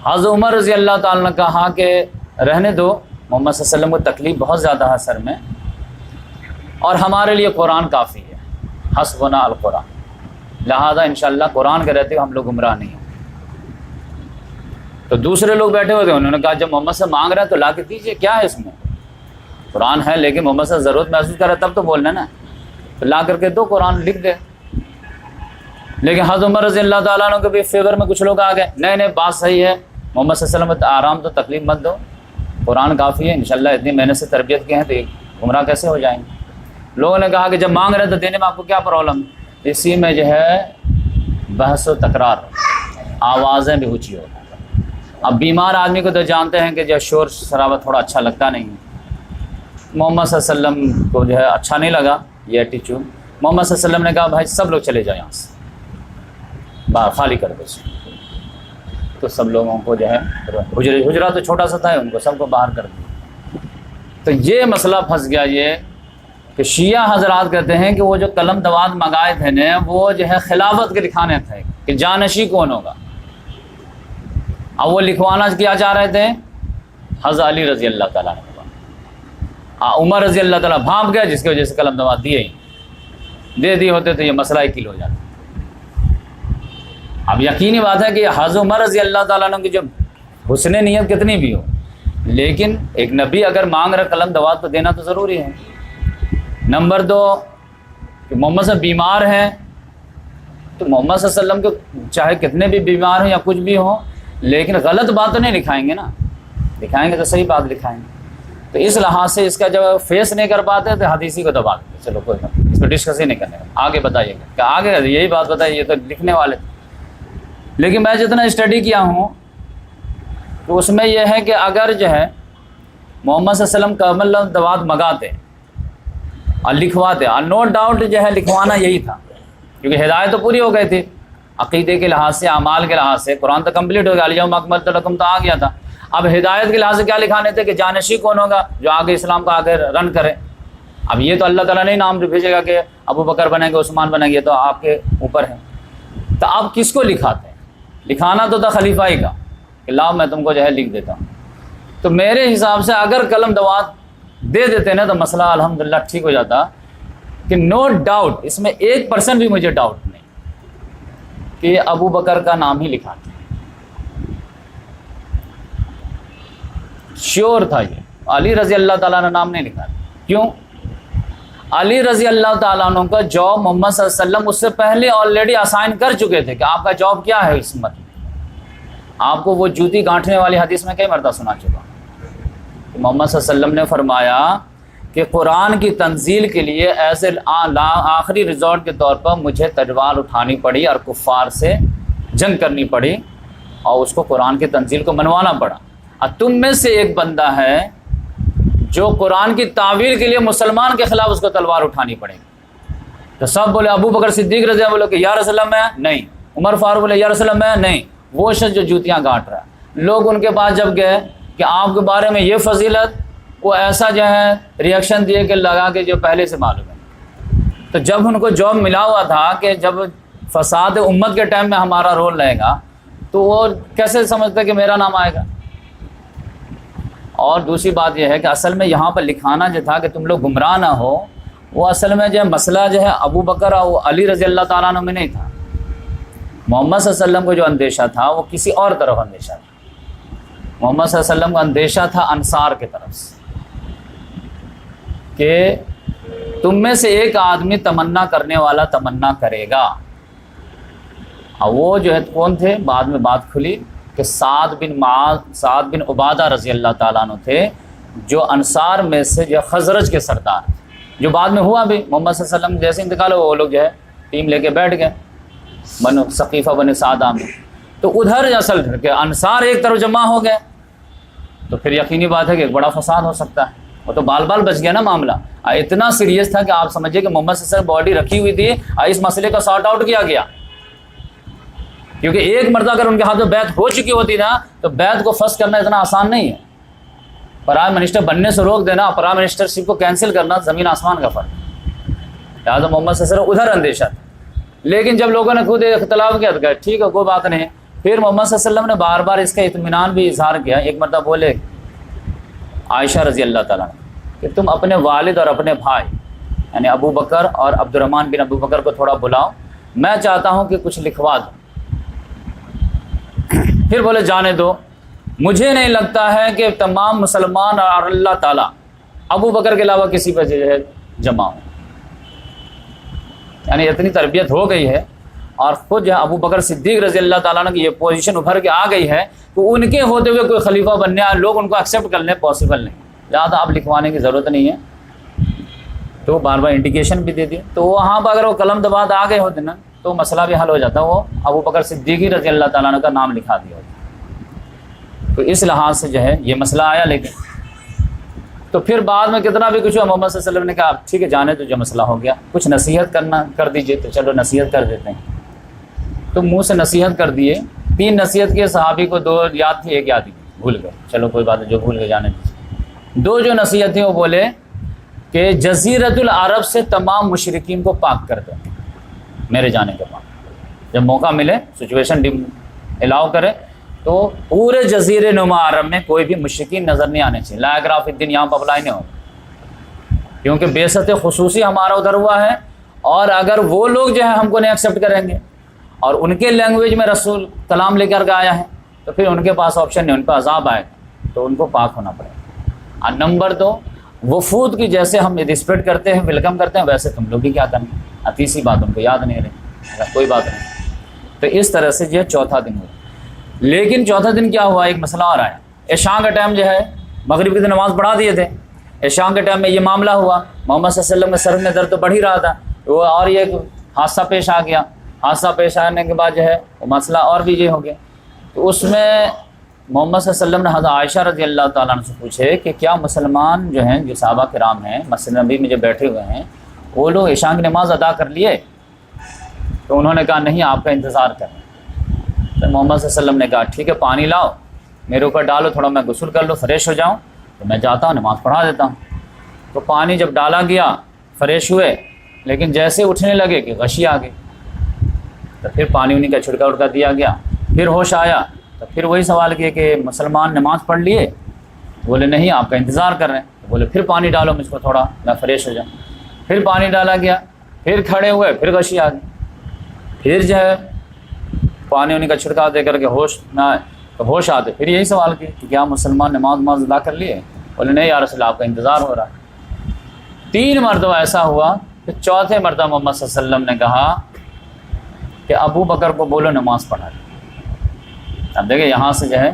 A: حضرت عمر رضی اللہ تعالیٰ نے کہا کہ رہنے دو، محمد صلی اللہ علیہ وسلم کو تکلیف بہت زیادہ ہے سر میں، اور ہمارے لیے قرآن کافی ہے، حسبنا القرآن، لہذا انشاءاللہ قرآن کے رہتے ہوئے ہم لوگ گمراہ نہیں ہوں۔ تو دوسرے لوگ بیٹھے ہوئے تھے، انہوں نے کہا جب محمد سے مانگ رہے ہیں تو لا کے دیجیے، کیا ہے اس میں، قرآن ہے لیکن محمد سے ضرورت محسوس کر رہے تب تو بولنا نا، تو لا کر کے دو، قرآن لکھ دے۔ لیکن حضرت عمر رضی اللہ تعالیٰ عنہ کے بھی فیور میں کچھ لوگ آ گئے، نہیں بات صحیح ہے، محمد صلی اللہ علیہ وسلم آرام تو تکلیف مت دو، قرآن کافی ہے، انشاءاللہ اتنی محنت سے تربیت کی ہیں تو گمراہ کیسے ہو جائیں گے۔ لوگوں نے کہا کہ جب مانگ رہے تو دینے میں آپ کو کیا پرابلم، اسی میں جو ہے بحث و تکرار، آوازیں بھی اونچی ہو۔ اب بیمار آدمی کو تو جانتے ہیں کہ جو شور شرابہ تھوڑا اچھا لگتا نہیں ہے، محمد صلی اللہ علیہ وسلم کو جو ہے اچھا نہیں لگا یہ ایٹیچیوڈ۔ محمد صلی اللہ علیہ وسلم نے کہا بھائی سب لوگ چلے جائیں یہاں سے، باہر خالی کر دو۔ تو سب لوگوں کو جو ہے حجرہ تو چھوٹا سا تھا، ان کو سب کو باہر کر دیا۔ تو یہ مسئلہ پھنس گیا، یہ کہ شیعہ حضرات کہتے ہیں کہ وہ جو قلم دوات منگائے تھے نا، وہ جو ہے خلافت کے لکھانے تھے کہ جانشی کون ہوگا۔ اب وہ لکھوانا کیا چاہ رہے تھے حضرت علی رضی اللہ تعالیٰ عنہ، عمر رضی اللہ تعالیٰ بھاپ گیا، جس کی وجہ سے قلم دوات دے دی ہوتے تو یہ مسئلہ ہی کل ہو جاتا۔ اب یقینی بات ہے کہ حضرت عمر رضی اللہ تعالیٰ عنہ کی جو حسن نیت کتنی بھی ہو، لیکن ایک نبی اگر مانگ رہا قلم دوات تو دینا تو ضروری ہے۔ نمبر 2 کہ محمد صلی بیمار ہیں، تو محمد صلی اللہ علیہ وسلم کو چاہے کتنے بھی بیمار ہوں یا کچھ بھی ہوں، لیکن غلط بات تو نہیں لکھائیں گے نا، لکھائیں گے تو صحیح بات لکھائیں گے۔ تو اس لحاظ سے اس کا جب فیس نہیں کر پاتے تو حدیثی کو دبا دیتے، چلو کوئی نہیں، اس کو ڈسکس ہی نہیں کرنے کا، آگے بتائیے گا کہ آگے یہی بات بتائیے، یہ تو لکھنے والے تھے۔ لیکن میں جتنا اسٹڈی کیا ہوں تو اس میں یہ ہے کہ اگر جو ہے محمد صلی اللہ علیہ وسلم قلم دوات منگاتے اور لکھواتے، اور نو ڈاؤٹ جو ہے لکھوانا یہی تھا، کیونکہ ہدایت تو پوری ہو گئی تھی، عقیدے کے لحاظ سے، اعمال کے لحاظ سے، قرآن تو کمپلیٹ ہو گیا، الیوم اکملت لکم تو آ گیا تھا۔ اب ہدایت کے لحاظ سے کیا لکھانے تھے کہ جانشی کون ہوگا جو آگے اسلام کا آگے رن کرے۔ اب یہ تو اللہ تعالیٰ نہیں نام بھیجے گا کہ ابو بکر بنیں گے، عثمان بنیں گے، تو آپ کے اوپر ہے۔ تو اب کس کو لکھاتے ہیں؟ لکھانا تو تھا خلیفہ ہی کا کہ لاؤ میں تم کو جو ہے لکھ دیتا ہوں۔ تو میرے حساب سے اگر قلم دوات دے دیتے نا تو مسئلہ الحمدللہ ٹھیک ہو جاتا، کہ نو ڈاؤٹ اس میں 1% بھی مجھے ڈاؤٹ نہیں کہ ابو بکر کا نام ہی لکھا تھا، شیور تھا یہ، علی رضی اللہ تعالیٰ نے نام نہیں لکھا تھا۔ کیوں؟ علی رضی اللہ تعالیٰ عنہ کا جاب محمد صلی اللہ علیہ وسلم اس سے پہلے آلریڈی اسائن کر چکے تھے کہ آپ کا جاب کیا ہے اس امت میں۔ آپ کو وہ جوتی گانٹھنے والی حدیث میں کئی مرتبہ سنا چکا کہ محمد صلی اللہ علیہ وسلم نے فرمایا کہ قرآن کی تنزیل کے لیے ایسے آخری ریزورٹ کے طور پر مجھے تلوار اٹھانی پڑی اور کفار سے جنگ کرنی پڑی اور اس کو قرآن کی تنزیل کو منوانا پڑا، اور تم میں سے ایک بندہ ہے جو قرآن کی تعویل کے لیے مسلمان کے خلاف اس کو تلوار اٹھانی پڑے گی۔ تو سب بولے، ابو بکر صدیق رضی اللہ عنہ بولے کہ یا رسول اللہ میں نہیں، عمر فاروق بولے یا رسول اللہ میں نہیں، وہ شخص جو جوتیاں گانٹ رہا ہے۔ لوگ ان کے پاس جب گئے کہ آپ کے بارے میں یہ فضیلت، وہ ایسا جو ہے ریئیکشن دیے کہ لگا کہ جو پہلے سے معلوم ہے۔ تو جب ان کو جاب ملا ہوا تھا کہ جب فساد امت کے ٹائم میں ہمارا رول رہے گا تو وہ کیسے سمجھتے کہ میرا نام آئے گا۔ اور دوسری بات یہ ہے کہ اصل میں یہاں پر لکھانا جو تھا کہ تم لوگ گمراہ نہ ہو، وہ اصل میں جو ہے مسئلہ جو ہے ابو بکر اور علی رضی اللہ تعالیٰ عنہ میں نہیں تھا۔ محمد صلی اللہ علیہ وسلم کو جو اندیشہ تھا وہ کسی اور طرف اندیشہ تھا۔ محمد صلی اللہ علیہ وسلم کا اندیشہ تھا انصار کی طرف سے کہ تم میں سے ایک آدمی تمنا کرنے والا تمنا کرے گا، اور وہ جو ہے کون تھے؟ بعد میں بات کھلی کہ سعد بن عبادہ رضی اللہ تعالیٰ عنہ تھے، جو انصار میں سے جو خزرج کے سردار تھے، جو بعد میں ہوا بھی محمد صلی اللہ علیہ وسلم جیسے انتقال ہوا وہ لوگ جو ہے ٹیم لے کے بیٹھ گئے بنو ثقیفہ بن سعدہ میں۔ تو ادھر اصل کہ انصار ایک طرف جمع ہو گئے تو پھر یقینی بات ہے کہ ایک بڑا فساد ہو سکتا ہے۔ وہ تو بال بال بچ گیا نا معاملہ، اتنا سیریس تھا کہ آپ سمجھیے کہ محمد صلی اللہ علیہ وسلم باڈی رکھی ہوئی تھی اور اس مسئلے کا سارٹ آؤٹ کیا گیا، کیونکہ ایک مرتبہ اگر ان کے ہاتھ میں بیعت ہو چکی ہوتی نا تو بیعت کو فسخ کرنا اتنا آسان نہیں ہے۔ پرائم منسٹر بننے سے روک دینا، پرائم منسٹر شپ کو کینسل کرنا زمین آسمان کا فرق۔ لہٰذا محمد صلی اللہ علیہ وسلم ادھر اندیشہ تھا، لیکن جب لوگوں نے خود اختلاف کیا تو کہا ٹھیک ہے کوئی بات نہیں۔ پھر محمد صلی اللہ علیہ وسلم نے بار بار اس کا اطمینان بھی اظہار کیا۔ ایک مرتبہ بولے عائشہ رضی اللہ تعالیٰ کہ تم اپنے والد اور اپنے بھائی یعنی ابو بکر اور عبد الرحمن بن ابو بکر کو تھوڑا بلاؤ، میں چاہتا ہوں کہ کچھ لکھوا دو۔ پھر بولے جانے دو، مجھے نہیں لگتا ہے کہ تمام مسلمان اور اللہ تعالیٰ ابو بکر کے علاوہ کسی پہ جو ہے جمع ہو، یعنی اتنی تربیت ہو گئی ہے اور خود جو ابو بکر صدیق رضی اللہ تعالیٰ عنہ کی یہ پوزیشن ابھر کے آ گئی ہے کہ ان کے ہوتے ہوئے کوئی خلیفہ بننے اور لوگ ان کو ایکسیپٹ کر لیں پاسبل نہیں، زیادہ اب لکھوانے کی ضرورت نہیں ہے۔ تو بار بار انڈیکیشن بھی دے دی، تو وہاں پر اگر وہ قلم دباد آ گئے ہوتے نا تو مسئلہ بھی حل ہو جاتا، وہ ابو بکر صدیقی رضی اللہ تعالیٰ عنہ کا نام لکھا دیا ہوتا۔ تو اس لحاظ سے جو ہے یہ مسئلہ آیا، لیکن تو پھر بعد میں کتنا بھی کچھ ہوا محمد صلی اللہ علیہ وسلم نے کہا ٹھیک ہے جانے تو جو مسئلہ ہو گیا، کچھ نصیحت کرنا کر دیجئے، تو چلو نصیحت کر دیتے ہیں۔ تو منہ سے نصیحت کر دیے، 3 نصیحت کی، صحابی کو 2 یاد تھی 1 یاد تھی، بھول گئے، چلو کوئی بات نہیں جو بھول گئے جانے دیجیے۔ 2 جو نصیحت تھی وہ بولے کہ جزیرۃ العرب سے تمام مشرکین کو پاک کر دو میرے جانے کے بعد، جب موقع ملے سچویشن الاؤ کرے تو پورے جزیرے نما عرب میں کوئی بھی مشرکین نظر نہیں آنے چاہیے، لا اکراہ فی الدین یہاں پر اپلائی نہیں ہو، کیونکہ بعثت خصوصی ہمارا ادھر ہوا ہے، اور اگر وہ لوگ جو ہے ہم کو نہیں ایکسیپٹ کریں گے اور ان کے لینگویج میں رسول کلام لے کر کے آیا ہے تو پھر ان کے پاس آپشن نہیں، ان پہ عذاب آئے گا، تو ان کو پاک ہونا پڑے گا۔ اور نمبر 2 وفود کی جیسے ہم رسپیکٹ کرتے ہیں ویلکم کرتے ہیں ویسے تم لوگ بھی کیا کرنا، اور تیسری بات ان کو یاد نہیں رہی، کوئی بات نہیں۔ تو اس طرح سے جو ہے چوتھا دن ہوا، لیکن چوتھا دن کیا ہوا، ایک مسئلہ اور آیا۔ عشاء کا ٹائم جو ہے مغرب کی تو نماز پڑھا دیے تھے، عشاء کے ٹائم میں یہ معاملہ ہوا، محمد صلی اللہ علیہ وسلم کے سر میں درد تو بڑھ ہی رہا تھا، وہ اور یہ حادثہ پیش آ گیا، حادثہ پیش آنے کے بعد جو ہے وہ مسئلہ اور بھی یہ ہو گیا۔ تو اس میں محمد صلی اللہ علیہ وسلم نے حضرت عائشہ رضی اللہ تعالیٰ عنہ سے پوچھے کہ کیا مسلمان جو ہیں جو صحابہ کرام ہیں مسجد نبی میں جو بیٹھے ہوئے ہیں وہ لوگ عشاء کی نماز ادا کر لیے؟ تو انہوں نے کہا نہیں، آپ کا انتظار کریں۔ تو محمد صلی اللہ علیہ وسلم نے کہا ٹھیک ہے پانی لاؤ میرے اوپر ڈالو، تھوڑا میں غسل کر لو فریش ہو جاؤں تو میں جاتا ہوں نماز پڑھا دیتا ہوں۔ تو پانی جب ڈالا گیا فریش ہوئے، لیکن جیسے اٹھنے لگے کہ غشی آ گئی، تو پھر پانی انہیں کا چھڑکا اڑکا دیا گیا، پھر ہوش آیا تو پھر وہی سوال کیا کہ مسلمان نماز پڑھ لیے؟ بولے نہیں آپ کا انتظار کر رہے ہیں۔ تو بولے پھر پانی ڈالو مجھ کو تھوڑا میں فریش ہو جاؤں۔ پھر پانی ڈالا گیا، پھر کھڑے ہوئے، پھر غشی آ گئی، پھر جو ہے پانی انہیں کا چھڑکاؤ دے کر کے ہوش نہ آئے تو ہوش آتے، پھر یہی سوال کیا کہ کیا مسلمان نماز ادا کر لیے؟ بولے نہیں یا رسول اللہ، آپ کا انتظار ہو رہا ہے۔ 3 مرتبہ ایسا ہوا کہ چوتھے مرتبہ محمد صلی اللہ علیہ وسلم نے کہا کہ ابو بکر کو بولو نماز پڑھا لے۔ اب دیکھیں یہاں سے جو ہے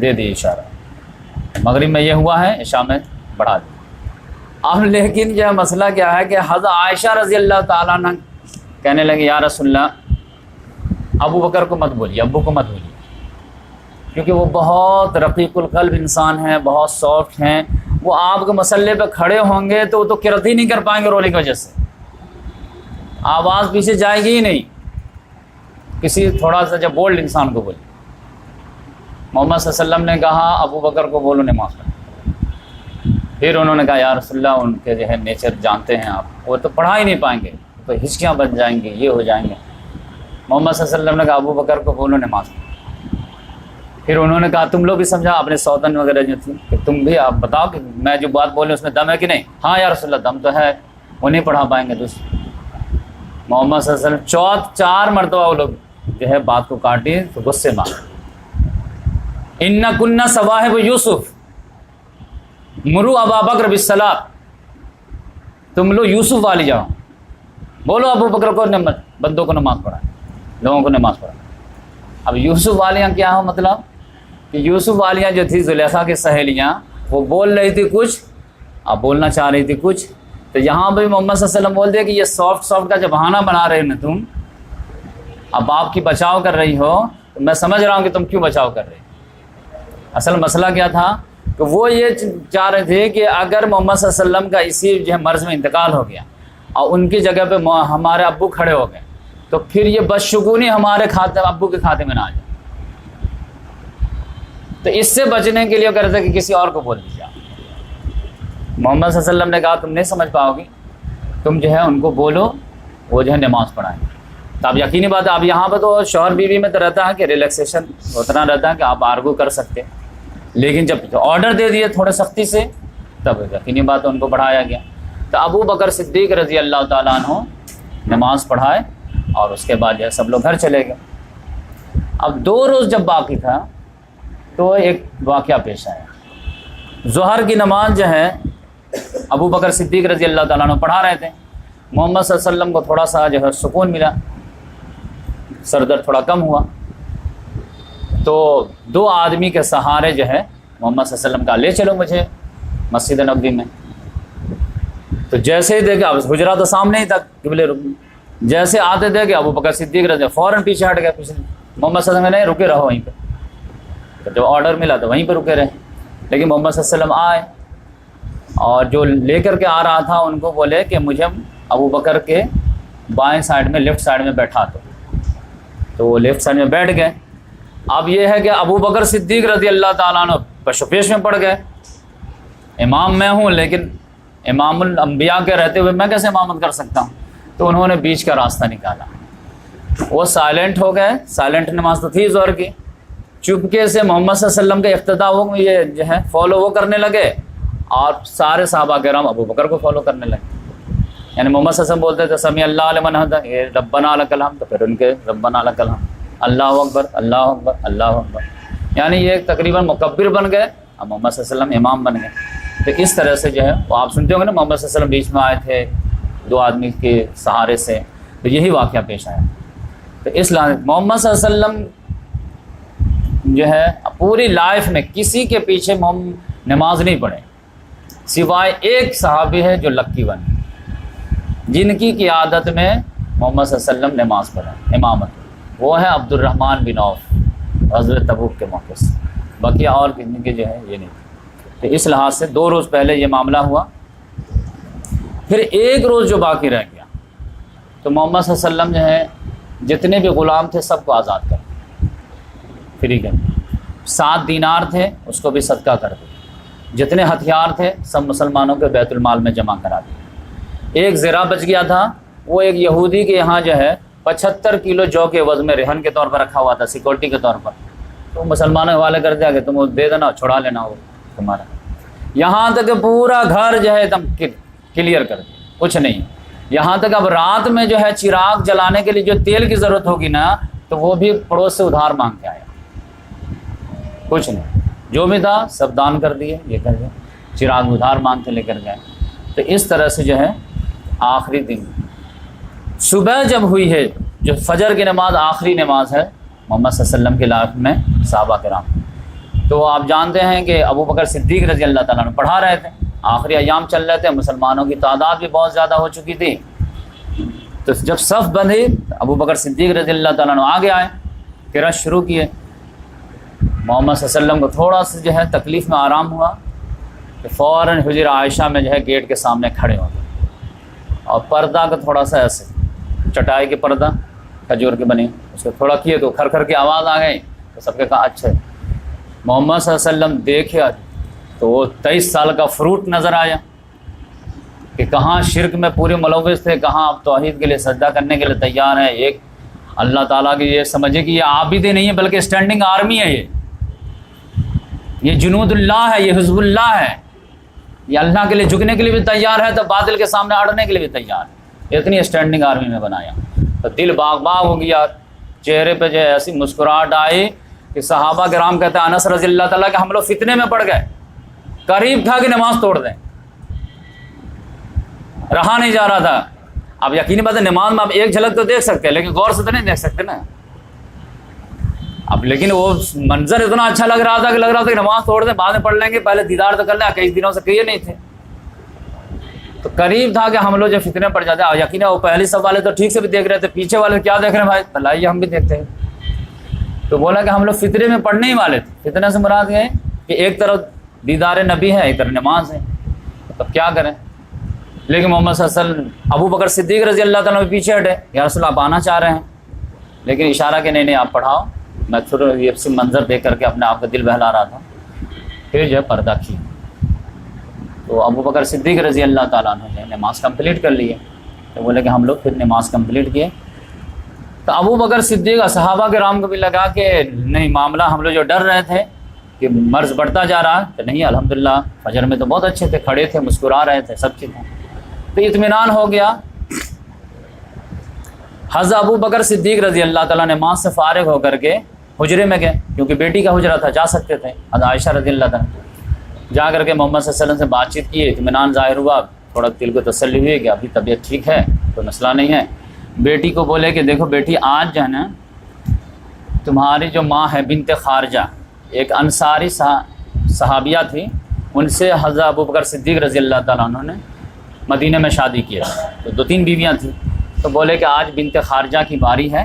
A: دے دی اشارہ، مغرب میں یہ ہوا ہے، عشاء میں بڑھا دیا۔ اب لیکن جو مسئلہ کیا ہے کہ حضرت عائشہ رضی اللہ تعالیٰ عنہ کہنے لگے یا رسول اللہ ابو بکر کو مت بولیے، ابو کو مت بولیے، کیونکہ وہ بہت رقیق القلب انسان ہیں، بہت سافٹ ہیں، وہ آپ کے مسئلے پہ کھڑے ہوں گے تو وہ تو قرت ہی نہیں کر پائیں گے رونے کی وجہ سے، آواز پیچھے جائے گی ہی نہیں۔ کسی تھوڑا سا جب بولڈ انسان کو بولیے۔ محمد صلی اللہ علیہ وسلم نے کہا ابو بکر کو بولو نماز پڑھو۔ پھر انہوں نے کہا یا رسول اللہ ان کے جو ہے نیچر جانتے ہیں آپ، وہ تو پڑھا ہی نہیں پائیں گے، تو ہچکیاں بن جائیں گی، یہ ہو جائیں گے۔ محمد صلی اللہ علیہ وسلم نے کہا ابو بکر کو بولو نماز پڑھو۔ پھر انہوں نے کہا تم لوگ بھی سمجھا اپنے سوتن وغیرہ جو تھی کہ تم بھی آپ بتاؤ کہ میں جو بات بولے اس میں دم ہے کہ نہیں؟ ہاں یا رسول اللہ دم تو ہے، وہ نہیں پڑھا پائیں گے دوسرے۔ محمد صلی اللہ علیہ وسلم 4 مرتبہ وہ لوگ جو ہے بات کو کاٹی تو غصے میں ان کننا صواحب یوسف مرو ابا بکر بالصلاۃ، تم لوگ یوسف والی جاؤ، بولو ابو بکر کو بندوں کو نماز پڑھائیں، لوگوں کو نماز پڑھائیں۔ اب یوسف والیاں کیا ہو مطلب کہ یوسف والیاں جو تھی زلیخا کی سہیلیاں، وہ بول رہی تھی کچھ، اب بولنا چاہ رہی تھی کچھ، تو یہاں بھی محمد صلی اللہ علیہ وسلم بول دیا کہ یہ سافٹ کا جو بہانہ بنا رہے ہو تم، اب آپ کی بچاؤ کر رہی ہو، تو میں سمجھ رہا ہوں کہ تم کیوں بچاؤ کر رہی ہو۔ اصل مسئلہ کیا تھا کہ وہ یہ چاہ رہے تھے کہ اگر محمد صلی اللہ علیہ وسلم کا اسی جو ہے مرض میں انتقال ہو گیا اور ان کی جگہ پہ ہمارے ابو کھڑے ہو گئے تو پھر یہ بدشگونی ہمارے کھاتے ابو کے کھاتے میں نہ آ جائے، تو اس سے بچنے کے لیے کہتے کہ کسی اور کو بول دیجیے۔ محمد صلی اللہ علیہ وسلم نے کہا تم نہیں سمجھ پاؤ گی، تم جو ہے ان کو بولو وہ جو ہے نماز پڑھائیں۔ تو اب یقینی بات ہے، اب یہاں پہ تو شوہر بیوی میں تو رہتا ہے کہ ریلیکسیشن اتنا رہتا ہے کہ آپ آرگو کر سکتے، لیکن جب آرڈر دے دیے تھوڑے سختی سے تب یقینی بات ان کو پڑھایا گیا۔ تو ابو بکر صدیق رضی اللہ تعالیٰ عنہ نماز پڑھائے اور اس کے بعد جو ہے سب لوگ گھر چلے گئے۔ اب 2 روز جب باقی تھا تو ایک واقعہ پیش آیا۔ ظہر کی نماز جو ہے ابو بکر صدیق رضی اللہ تعالیٰ عنہ پڑھا رہے تھے، محمد صلی اللہ علیہ وسلم کو تھوڑا سا جو ہے سکون ملا، سر درد تھوڑا کم ہوا، تو 2 آدمی کے سہارے جو ہے محمد صلی اللہ علیہ وسلم کا لے چلو مجھے مسجد نبوی میں۔ تو جیسے ہی دیکھے اب حجرہ تو سامنے ہی تھا قبلے جیسے آتے دیکھے ابو بکر صدیق رضی فوراً پیچھے ہٹ گئے، پیچھے محمد صلی اللہ علیہ وسلم نے رکے رہو وہیں پہ، تو جب آرڈر ملا تو وہیں پہ رکے رہے، لیکن محمد صلی اللہ علیہ وسلم آئے اور جو لے کر کے آ رہا تھا ان کو بولے کہ مجھے ابو بکر کے بائیں سائڈ میں لیفٹ سائڈ میں بیٹھا دو، تو وہ لیفٹ سائڈ میں بیٹھ گئے۔ اب یہ ہے کہ ابو بکر صدیق رضی اللہ تعالیٰ عنہ پشوپیش میں پڑ گئے، امام میں ہوں لیکن امام الانبیاء کے رہتے ہوئے میں کیسے امامت کر سکتا ہوں، تو انہوں نے بیچ کا راستہ نکالا، وہ سائلنٹ ہو گئے، سائلنٹ نماز تو تھی ظہر کی، چپکے سے محمد صلی اللہ علیہ وسلم کے اقتداء وہ یہ جو ہے فالو وہ کرنے لگے اور سارے صحابہ کرام ابو بکر کو فالو کرنے لگے۔ یعنی محمد صلی اللہ علیہ وسلم بولتے تھے سمیع اللہ لمن حمدہ، یہ ربنا لک الحمد، تو پھر ان کے ربنا لک الحمد، اللہ اکبر اللہ اکبر اللہ اکبر، یعنی یہ تقریباً مکبر بن گئے اور محمد صلی اللہ علیہ وسلم امام بن گئے۔ تو اس طرح سے جو ہے وہ آپ سنتے ہوں گے نا، محمد صلی اللہ علیہ وسلم بیچ میں آئے تھے 2 آدمی کے سہارے سے، تو یہی واقعہ پیش آیا۔ تو اس محمد صلی اللہ علیہ وسلم جو ہے پوری لائف میں کسی کے پیچھے نماز نہیں پڑھے، سوائے ایک صحابی ہے جو لکی بن، جن کی قیادت میں محمد صلی اللہ علیہ وسلم نماز پڑھا امامت، وہ ہے عبد الرحمن بن عوف غزوہ تبوک کے موقع سے، باقی اور کسی کے جو ہے یہ نہیں۔ تو اس لحاظ سے 2 روز پہلے یہ معاملہ ہوا، پھر ایک روز جو باقی رہ گیا تو محمد صلی اللہ علیہ وسلم جو ہے جتنے بھی غلام تھے سب کو آزاد کر دیا، فری کر دیا، 7 دینار تھے اس کو بھی صدقہ کر دیا، جتنے ہتھیار تھے سب مسلمانوں کے بیت المال میں جمع کرا دیا۔ ایک زرہ بچ گیا تھا، وہ ایک یہودی کے یہاں جو ہے 75 کلو جو کے وزن میں رہن کے طور پر رکھا ہوا تھا، سیکورٹی کے طور پر، تو مسلمانوں کے حوالے کر دیا کہ تم وہ دے دینا، چھڑا لینا وہ تمہارا۔ یہاں تک کہ پورا گھر جو ہے ایک دم کلیئر کر دیا، کچھ نہیں، یہاں تک اب رات میں جو ہے چراغ جلانے کے لیے جو تیل کی ضرورت ہوگی نا تو وہ بھی پڑوس سے ادھار مانگ کے آیا، کچھ نہیں، جو بھی تھا سب دان کر دیے، یہ کر گئے، چراغ ادھار مانگ کے لے کر گئے۔ تو اس طرح سے جو ہے آخری دن صبح جب ہوئی ہے، جو فجر کی نماز آخری نماز ہے محمد صلی اللہ علیہ وسلم کے لائف میں صحابہ کرام، تو آپ جانتے ہیں کہ ابو بکر صدیق رضی اللہ تعالیٰ عنہ پڑھا رہے تھے، آخری ایام چل رہے تھے، مسلمانوں کی تعداد بھی بہت زیادہ ہو چکی تھی، تو جب صف بندھی ابو بکر صدیق رضی اللہ تعالیٰ عنہ آگے آئے، قرأت شروع کیے، محمد صلی اللہ علیہ وسلم کو تھوڑا سا جو ہے تکلیف میں آرام ہوا کہ فوراً حجر عائشہ میں جو ہے گیٹ کے سامنے کھڑے ہو گئے، اور پردہ کا تھوڑا سا ایسے چٹائی کے پردہ کھجور کے بنے اس کو تھوڑا کیے تو کھر کھر کی آواز آ گئی، تو سب کے کہا اچھا ہے۔ محمد صلی اللہ علیہ وسلم دیکھے تو وہ 23 سال کا فروٹ نظر آیا کہ کہاں شرک میں پورے ملوث تھے، کہاں اب توحید کے لیے سجدہ کرنے کے لیے تیار ہیں۔ ایک اللہ تعالیٰ کی یہ سمجھے کہ یہ عابد نہیں ہے بلکہ اسٹینڈنگ آرمی ہے، یہ جنود اللہ ہے، یہ حزب اللہ ہے، یہ اللہ کے لیے جھکنے کے لیے بھی تیار ہے تو باطل کے سامنے اڑنے کے لیے بھی تیار ہے، اتنی اسٹینڈنگ آرمی میں بنایا۔ تو دل باغ باغ ہو گیا، چہرے پہ جو ہے ایسی مسکراہٹ آئی کہ صحابہ کرام کہتے ہیں انس رضی اللہ تعالیٰ کہ ہم لوگ فتنے میں پڑ گئے، قریب تھا کہ نماز توڑ دیں، رہا نہیں جا رہا تھا۔ اب یقینی بات ہے نماز میں آپ ایک جھلک تو دیکھ سکتے ہیں لیکن غور سے تو نہیں دیکھ سکتے نا اب، لیکن وہ منظر اتنا اچھا لگ رہا تھا کہ نماز توڑ دیں، بعد میں پڑھ لیں گے، پہلے دیدار تو کر لیں، کئی دنوں سے کیے نہیں تھے، تو قریب تھا کہ ہم لوگ جو فتنے پڑ جاتے ہیں۔ یقیناً وہ پہلی سب والے تو ٹھیک سے بھی دیکھ رہے تھے، پیچھے والے کیا دیکھ رہے ہیں بھائی، بلائیے ہم بھی دیکھتے ہیں، تو بولا کہ ہم لوگ فتنے میں پڑھنے ہی والے تھے۔ فتنے سے مراد یہ ہے کہ ایک طرف دیدار نبی ہے، ایک طرف نماز ہے، تب کیا کریں؟ لیکن محمد صلی اللہ علیہ وسلم ابو بکر صدیق رضی اللہ تعالیٰ عنہ پیچھے ہٹے، یا رسول اللہ آپ آنا چاہ رہے ہیں، لیکن اشارہ کہ نہیں آپ پڑھاؤ، میں پھر یہ سی منظر دیکھ کر کے اپنے آپ کا دل بہلا رہا تھا، پھر جو ہے پردہ کی، تو ابو بکر صدیق رضی اللہ تعالیٰ عنہ نے نماز کمپلیٹ کر لی ہے، تو بولے کہ ہم لوگ پھر نماز کمپلیٹ کیے۔ تو ابو بکر صدیق صحابہ کرام کو بھی لگا کہ نہیں معاملہ ہم لوگ جو ڈر رہے تھے کہ مرض بڑھتا جا رہا ہے، تو نہیں الحمدللہ فجر میں تو بہت اچھے تھے، کھڑے تھے، مسکرا رہے تھے، سب چیزیں، تو اطمینان ہو گیا۔ حضرت ابو بکر صدیق رضی اللہ تعالیٰ نے نماز سے فارغ ہو کر کے حجرے میں گئے، کیونکہ بیٹی کا حجرہ تھا، جا سکتے تھے۔ حضرت عائشہ رضی اللہ تعالیٰ جا کر کے محمد صلی اللہ علیہ وسلم سے بات چیت کی، اطمینان ظاہر ہوا، تھوڑا دل کو تسلی ہوئی کہ ابھی طبیعت ٹھیک ہے، کوئی مسئلہ نہیں ہے۔ بیٹی کو بولے کہ دیکھو بیٹی، آج جو ہے نا تمہاری جو ماں ہے بنت خارجہ، ایک انصاری صحابیہ تھی، ان سے حضرت ابو بکر صدیق رضی اللہ تعالیٰ عنہ نے مدینہ میں شادی کیا، تو 2-3 بیویاں تھیں، تو بولے کہ آج بنت خارجہ کی باری ہے،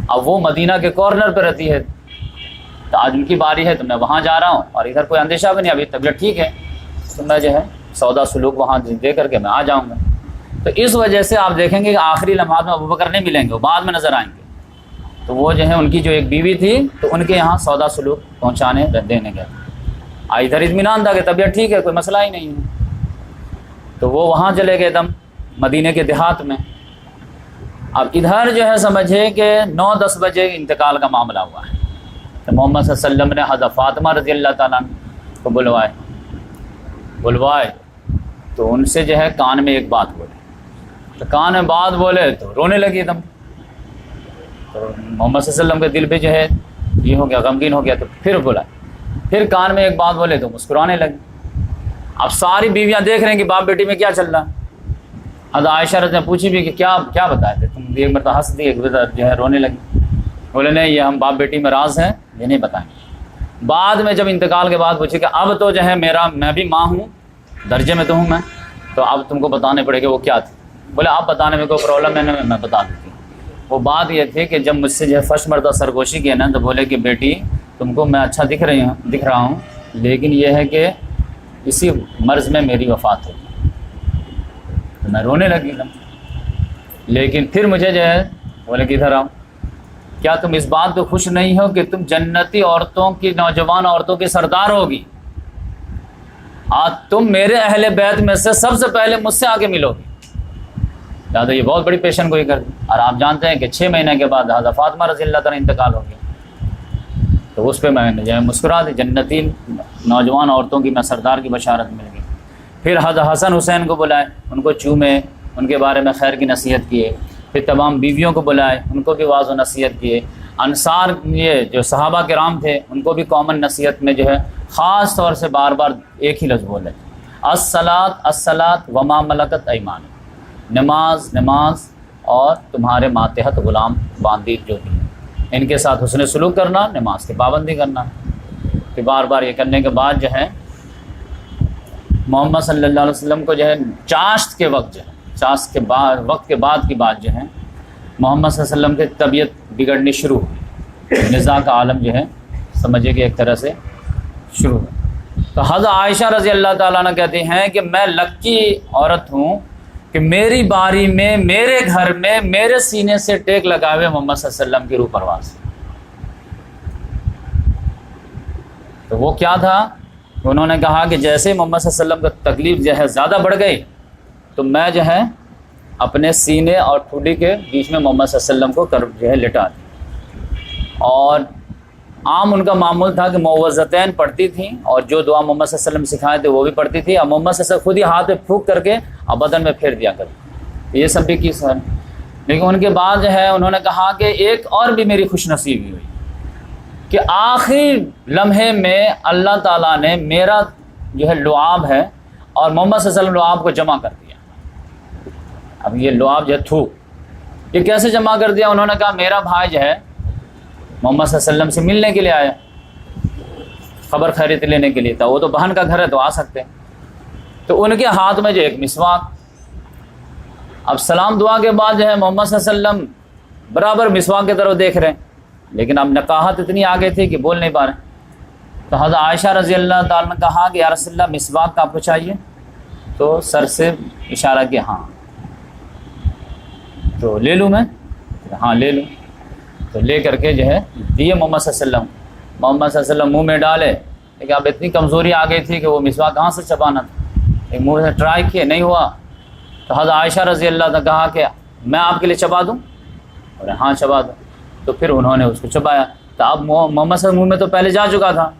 A: اب وہ مدینہ کے کارنر پہ رہتی ہے، تو آج ان کی باری ہے تو میں وہاں جا رہا ہوں، اور ادھر کوئی اندیشہ بھی نہیں، ابھی طبیعت ٹھیک ہے، تو میں جو ہے سودا سلوک وہاں دے کر کے میں آ جاؤں گا۔ تو اس وجہ سے آپ دیکھیں گے کہ آخری لمحات میں ابوبکر نہیں ملیں گے، وہ بعد میں نظر آئیں گے، تو وہ جو ہے ان کی جو ایک بیوی تھی تو ان کے یہاں سودا سلوک پہنچانے دینے گئے، ادھر اطمینان تھا کہ طبیعت ٹھیک ہے، کوئی مسئلہ ہی نہیں ہے، تو وہ وہاں چلے گئے دم مدینہ کے دیہات میں۔ اب ادھر جو ہے سمجھے کہ 9-10 بجے انتقال کا معاملہ ہوا ہے، تو محمد صلی اللہ علیہ وسلم نے حضرت فاطمہ رضی اللہ تعالیٰ عنہ کو بلوائے تو ان سے جو ہے کان میں ایک بات بولے، تو کان میں بات بولے تو رونے لگی ایک دم، تو محمد صلی اللہ علیہ وسلم کے دل پہ جو ہے یہ ہو گیا، غمگین ہو گیا، تو پھر بولا، پھر کان میں ایک بات بولے تو مسکرانے لگی۔ اب ساری بیویاں دیکھ رہے ہیں کہ باپ بیٹی میں کیا چل رہا۔ حضرت عائشہ رضی اللہ پوچھی بھی کہ کیا بتائے تھے تم؟ ایک مرتبہ ہنس دی، ایک مرتبہ جو ہے رونے لگی، بولے نہیں یہ ہم باپ بیٹی میں راز ہے، یہ نہیں بتائیں گے۔ بعد میں جب انتقال کے بعد پوچھے کہ اب تو جو ہے میں بھی ماں ہوں، درجے میں تو ہوں میں، تو اب تم کو بتانے پڑے گا وہ کیا تھی؟ بولے آپ بتانے میں کوئی پرابلم ہے نا، میں بتا دیتی ہوں۔ وہ بات یہ تھی کہ جب مجھ سے جو ہے فرسٹ مرتبہ سرگوشی کیا نا، تو بولے کہ بیٹی تم کو میں اچھا دکھ رہا ہوں، لیکن یہ ہے کہ اسی مرض میں میری وفات ہوگی، تو میں رونے لگی تھا۔ لیکن پھر مجھے جو ہے بولے کہ ادھر آؤ، کیا تم اس بات کو خوش نہیں ہو کہ تم جنتی عورتوں کی، نوجوان عورتوں کی سردار ہوگی؟ آج تم میرے اہل بیت میں سے سب سے پہلے مجھ سے آ کے ملو گی۔ لہٰذا یہ بہت بڑی پیشن گوئی کر دی، اور آپ جانتے ہیں کہ 6 مہینے کے بعد حضرت فاطمہ رضی اللہ تعالیٰ انتقال ہو گیا، تو اس پہ میں جو ہے مسکرا دی، جنتی نوجوان عورتوں کی میں سردار کی بشارت مل گئی۔ پھر حضرت حسن حسین کو بلائے، ان کو چومے، ان کے بارے میں خیر کی نصیحت کیے، پھر تمام بیویوں کو بلائے، ان کو بھی واعظ و نصیحت کیے، انصار یہ جو صحابہ کرام تھے ان کو بھی کامن نصیحت میں جو ہے خاص طور سے بار بار ایک ہی لفظ بولے، الصلاۃ الصلاۃ وما ملکت ایمان، نماز نماز اور تمہارے ماتحت غلام باندی جو بھی ہیں ان کے ساتھ حسن سلوک کرنا، نماز کی پابندی کرنا۔ پھر بار بار یہ کرنے کے بعد جو ہے محمد صلی اللہ علیہ وسلم کو جو ہے چاشت کے وقت جو ہے چاشت کے بعد وقت کے بعد کی بات جو ہے محمد صلی اللہ علیہ وسلم کی طبیعت بگڑنی شروع ہوئی، نزاع کا عالم جو ہے سمجھے کہ ایک طرح سے شروع ہوا۔ تو حضرت عائشہ رضی اللہ تعالیٰ عنہ کہتی ہیں کہ میں لکی عورت ہوں کہ میری باری میں میرے گھر میں میرے سینے سے ٹیک لگائے ہوئے محمد صلی اللہ علیہ وسلم کی روح پرواز۔ تو وہ کیا تھا؟ انہوں نے کہا کہ جیسے محمد صلی اللہ علیہ وسلم کو تکلیف جو ہے زیادہ بڑھ گئی تو میں جو ہے اپنے سینے اور ٹھوڈی کے بیچ میں محمد صلی اللہ علیہ وسلم کو جو ہے لٹا دی، اور عام ان کا معمول تھا کہ معوذتین پڑھتی تھیں اور جو دعا محمد صلی اللہ علیہ وسلم سکھائے تھے وہ بھی پڑھتی تھی، اور محمد صلی اللہ علیہ وسلم خود ہی ہاتھ پہ پھونک کر کے اب بدن میں پھیر دیا کرتی، یہ سب بھی کی سر۔ لیکن ان کے بعد جو ہے انہوں نے کہا کہ ایک اور بھی میری خوش نصیبی ہوئی کہ آخری لمحے میں اللہ تعالیٰ نے میرا جو ہے لعاب ہے اور محمد صلی اللہ علیہ وسلم لعاب کو جمع کر دیا۔ اب یہ لعاب جو ہے تھوک، یہ کیسے جمع کر دیا؟ انہوں نے کہا میرا بھائی جو ہے محمد صلی اللہ علیہ وسلم سے ملنے کے لیے آیا، خبر خیریت لینے کے لیے تھا، وہ تو بہن کا گھر ہے تو آ سکتے، تو ان کے ہاتھ میں جو ایک مسواک، اب سلام دعا کے بعد جو ہے محمد صلی اللہ علیہ وسلم برابر مسواک کی طرف دیکھ رہے ہیں، لیکن اب نقاہت اتنی آگے تھی کہ بول نہیں پا رہے۔ تو حضرت عائشہ رضی اللہ تعالیٰ نے کہا کہ یا رسول اللہ مسواک آپ کو چاہیے؟ تو سر سے اشارہ کیا ہاں، تو لے لوں میں؟ ہاں لے لوں۔ تو لے کر کے جو ہے دیے محمد صلی اللہ علیہ وسلم، محمد صلی اللہ علیہ وسلم منہ میں ڈالے، لیکن اب اتنی کمزوری آ گئی تھی کہ وہ مسواک کہاں سے چبانا تھا، ایک منہ سے ٹرائی کیے نہیں ہوا، تو حضرت عائشہ رضی اللہ عنہ کہا کہ میں آپ کے لیے چبا دوں؟ اور ہاں چبا دوں۔ تو پھر انہوں نے اس کو چبایا، تو اب محمد صلی اللہ علیہ وسلم منہ میں تو پہلے جا چکا تھا،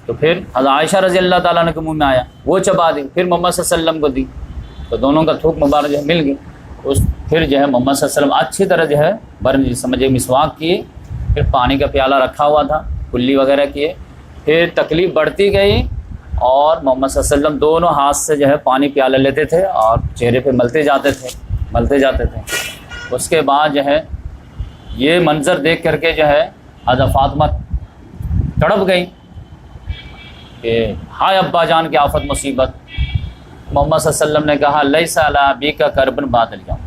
A: تو پھر حضرت عائشہ رضی اللہ تعالیٰ عنہ کے منہ میں آیا، وہ چبا دی، پھر محمد صلی اللہ علیہ وسلم کو دی، تو دونوں کا تھوک مبارک جو ہے مل گئی۔ پھر جو ہے محمد صلی اللہ علیہ وسلم اچھی طرح جو ہے برن سمجھے مسواک کیے، پھر پانی کا پیالہ رکھا ہوا تھا، کلی وغیرہ کیے، پھر تکلیف بڑھتی گئی اور محمد صلی اللہ علیہ وسلم دونوں ہاتھ سے جو ہے پانی پیالہ لیتے تھے اور چہرے پہ ملتے جاتے تھے۔ اس کے بعد جو ہے یہ منظر دیکھ کر کے جو ہے حضرت فاطمہ تڑپ گئی کہ ہائے ابا جان کی آفت مصیبت۔ محمد صلی اللہ علیہ وسلم نے کہا لیس علی ابیک کربن بعد الیوم،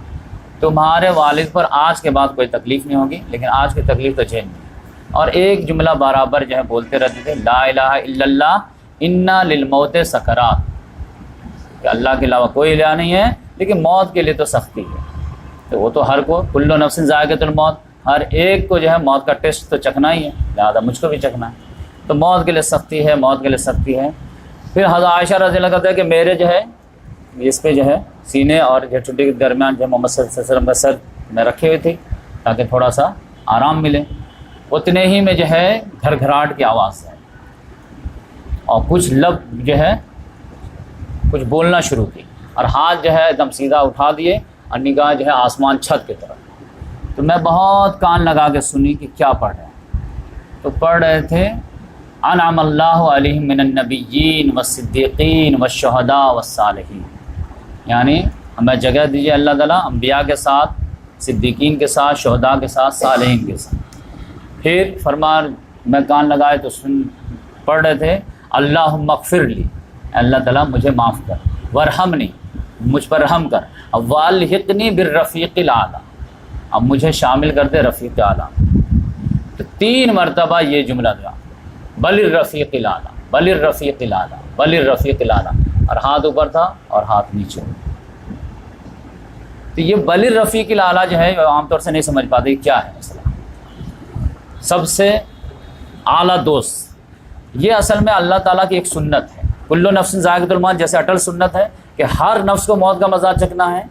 A: تمہارے والد پر آج کے بعد کوئی تکلیف نہیں ہوگی، لیکن آج کی تکلیف تو جھیلنی ہے۔ اور ایک جملہ برابر جو ہے بولتے رہتے تھے، لا الہ الا اللہ انا للموت سکرات، کہ اللہ کے علاوہ کوئی الہ نہیں ہے لیکن موت کے لیے تو سختی ہے۔ تو وہ تو ہر کو کل نفس ذائقۃ الموت، ہر ایک کو جو ہے موت کا ٹیسٹ تو چکھنا ہی ہے، لہٰذا مجھ کو بھی چکھنا ہے، تو موت کے لیے سختی ہے، موت کے لیے سختی ہے۔ پھر حضرت عائشہ رضی اللہ کہتے ہیں کہ میرے جو ہے اس پہ جو ہے سینے اور جو ٹھڈی کے درمیان جو ہے محمد صلی اللہ علیہ وسلم کا سر میں رکھے ہوئے تھی تاکہ تھوڑا سا آرام ملے۔ اتنے ہی میں جو ہے گھر گھراہٹ کی آواز ہے اور کچھ لب جو ہے کچھ بولنا شروع کی، اور ہاتھ جو ہے ایک دم سیدھا اٹھا دیے اور نگاہ جو ہے آسمان چھت کی طرف۔ تو میں بہت کان لگا کے سنی کہ کیا پڑھ رہے ہیں، تو پڑھ رہے تھے انعم اللہ علیہم من النبیین والصدیقین والشہداء والصالحین، یعنی ہمیں جگہ دیجیے اللہ تعالیٰ انبیاء کے ساتھ، صدیقین کے ساتھ، شہداء کے ساتھ، صالحین کے ساتھ۔ پھر فرمان میں کان لگائے تو پڑھ رہے تھے اللہم اغفر لی، اللہ تعالیٰ مجھے معاف کر، ورحمنی مجھ پر رحم کر، والحقنی بالرفیق الاعلیٰ، اب مجھے شامل کر دے رفیق اعلیٰ۔ تو 3 مرتبہ یہ جملہ دیا، بل الرفیق الاعلیٰ، بل الرفیق الاعلیٰ، بل الرفیق الاعلیٰ، اور ہاتھ اوپر تھا اور ہاتھ نیچے۔ تو یہ بل الرفیق الاعلیٰ جو ہے عام طور سے نہیں سمجھ پاتے کیا ہے مسئلہ۔ سب سے اعلیٰ دوست، یہ اصل میں اللہ تعالیٰ کی ایک سنت ہے، کل نفس ذائقۃ الموت، جیسے اٹل سنت ہے کہ ہر نفس کو موت کا مزہ چکھنا ہے،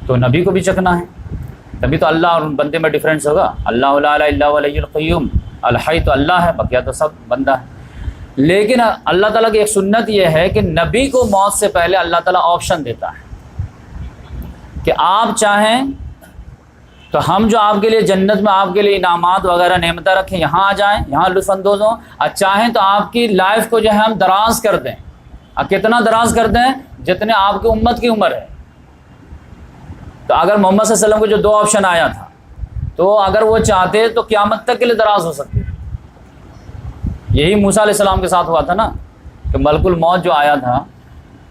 A: تو نبی کو بھی چکھنا ہے، تبھی تو اللہ اور ان بندے میں ڈفرینس ہوگا۔ اللہ لا الہ الا هو الحی القیوم، الحی تو اللہ ہے، بقیہ تو سب بندہ ہے۔ لیکن اللہ تعالیٰ کی ایک سنت یہ ہے کہ نبی کو موت سے پہلے اللہ تعالیٰ آپشن دیتا ہے کہ آپ چاہیں تو ہم جو آپ کے لیے جنت میں آپ کے لیے انعامات وغیرہ نعمتیں رکھیں یہاں آ جائیں، یہاں لطف اندوز ہوں، اور چاہیں تو آپ کی لائف کو جو ہے ہم دراز کر دیں، اور کتنا دراز کر دیں؟ جتنے آپ کی امت کی عمر ہے۔ تو اگر محمد صلی اللہ علیہ وسلم کو جو 2 آپشن آیا تھا، تو اگر وہ چاہتے تو قیامت تک کے لیے دراز ہو سکتی تھی۔ یہی موسیٰ علیہ السلام کے ساتھ ہوا تھا نا، کہ ملک الموت جو آیا تھا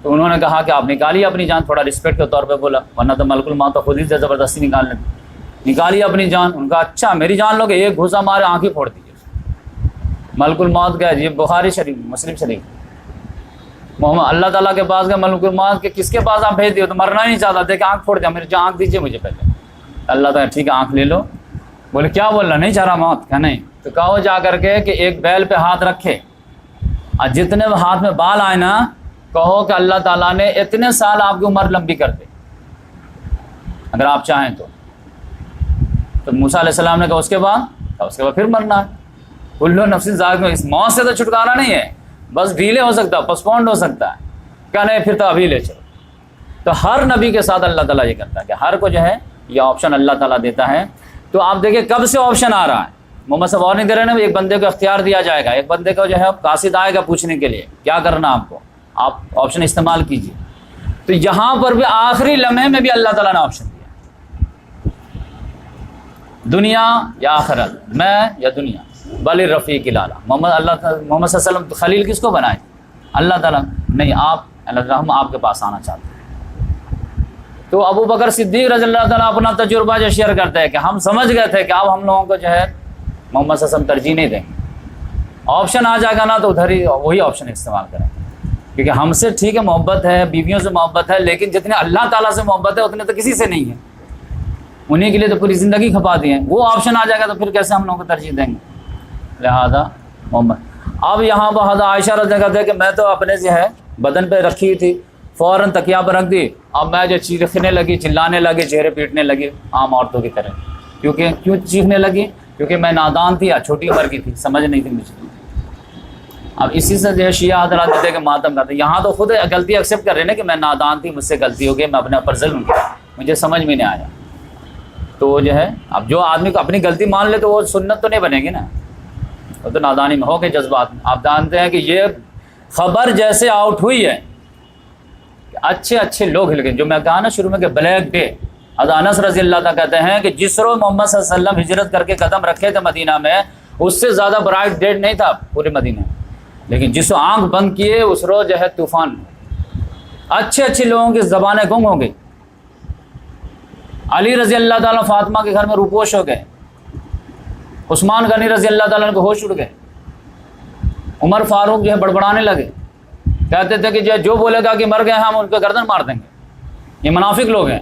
A: تو انہوں نے کہا کہ آپ نکالیے اپنی جان، تھوڑا رسپیکٹ کے طور پہ بولا، ورنہ تو ملک الموت تو خود ہی سے زبردستی نکال لیتے، نکالیے اپنی جان۔ ان کا اچھا میری جان لوگ، ایک گھسا مارے آنکھیں پھوڑ دیجیے۔ ملک الموت گئے، یہ بخاری شریف مسلم شریف، محمد اللہ تعالیٰ کے پاس گئے، ملک الموت کے کس کے پاس آپ بھیج دیے؟ تو مرنا ہی نہیں چاہتا تھا کہ آنکھ پھوڑ دیا، میری جو آنکھ دیجیے مجھے پہلے۔ اللہ تعالیٰ ٹھیک ہے آنکھ لے لو۔ بولے کیا بول رہا؟ نہیں چاہ رہا موت کا؟ نہیں۔ تو کہو جا کر کے کہ ایک بیل پہ ہاتھ رکھے، اور جتنے ہاتھ میں بال آئے نا، کہو کہ اللہ تعالیٰ نے اتنے سال آپ کی عمر لمبی کر دے اگر آپ چاہیں تو موسیٰ علیہ السلام نے کہا اس کے بعد پھر مرنا ہے۔ کلو نفس ذائقہ، اس موت سے تو چھٹکارا نہیں ہے، بس ڈیلے ہو سکتا ہے، پسپونڈ ہو سکتا ہے، کیا نہیں پھر تو ابھی لے چلو۔ تو ہر نبی کے ساتھ اللہ تعالیٰ یہ کرتا ہے کہ ہر کو جو ہے یہ آپشن اللہ تعالیٰ دیتا ہے۔ تو آپ دیکھیں کب سے آپشن آ رہا ہے، محمد صاحب اور نہیں دے رہے نا، ایک بندے کو اختیار دیا جائے گا، ایک بندے کو جو ہے قاصد آئے گا پوچھنے کے لیے کیا کرنا آپ کو، آپ آپشن استعمال کیجیے۔ تو یہاں پر بھی آخری لمحے میں بھی اللہ تعالیٰ نے آپشن دیا، دنیا یا آخرت، میں یا دنیا، بل رفیق الاعلیٰ۔ محمد صلی اللہ علیہ وسلم خلیل کس کو بنائے؟ اللہ تعالیٰ، نہیں آپ، اللہ ہم آپ کے پاس آنا چاہتے ہیں۔ تو ابو بکر صدیق رضی اللہ تعالیٰ اپنا تجربہ جو شیئر کرتے ہیں کہ ہم سمجھ گئے تھے کہ اب ہم لوگوں کو جو ہے محمد صلی اللہ علیہ وسلم ترجیح نہیں دیں گے، آپشن آ جائے گا نا تو ادھر ہی وہی آپشن استعمال کریں، کیونکہ ہم سے ٹھیک ہے محبت ہے، بیویوں سے محبت ہے، لیکن جتنے اللہ تعالیٰ سے محبت ہے اتنے تو کسی سے نہیں ہے، انہیں کے لیے تو پوری زندگی کھپا دی ہے۔ وہ آپشن آ جائے گا تو پھر کیسے ہم لوگوں کو ترجیح دیں گے؟ لہذا محمد۔ اب یہاں پر حضرت عائشہ رضی اللہ عنہا کہتے ہیں کہ میں تو اپنے جو ہے بدن پہ رکھی ہوئی تھی، فوراً تکیا پر رکھ دی، اب میں جو چیخنے لگی، چلانے لگی، چہرے پیٹنے لگی عام عورتوں کی طرح۔ کیوں چیخنے لگی؟ کیونکہ میں نادان تھی، چھوٹی عمر کی تھی، سمجھ نہیں تھی مجھے۔ اب اسی سے جو ہے شیعہ حضرات کہتے ہیں کہ ماتم کرتے، یہاں تو خود غلطی ایکسیپٹ کر رہے ہیں کہ میں نادان تھی، مجھ سے غلطی ہو گئی، میں اپنے اوپر ظلم کیا، مجھے سمجھ میں نہیں آیا۔ تو جو ہے اب جو آدمی کو اپنی غلطی مان لے تو وہ سنت تو نہیں بنے گی نا، وہ تو نادانی میں ہو گئے، جذبات میں۔ آپ جانتے ہیں کہ یہ خبر جیسے آؤٹ ہوئی ہے کہ اچھے لوگ ہل گئے، جو میں کہا نا شروع میں کہ بلیک ڈے۔ حضرت انس رضی اللہ تعالیٰ کہتے ہیں کہ جس روز محمد صلی اللہ علیہ وسلم ہجرت کر کے قدم رکھے تھے مدینہ میں، اس سے زیادہ برائٹ ڈیٹ نہیں تھا پورے مدینہ، لیکن جس آنکھ بند کیے اس روز جو ہے طوفان، اچھے لوگوں کی زبانیں گنگ ہو گئی۔ علی رضی اللہ تعالیٰ فاطمہ کے گھر میں روپوش ہو گئے، عثمان غنی رضی اللہ تعالیٰ کو ہوش اڑ گئے، عمر فاروق جو ہے بڑبڑانے لگے، کہتے تھے کہ جو بولے گا کہ مر گئے ہم ان کو گردن مار دیں گے، یہ منافق لوگ ہیں۔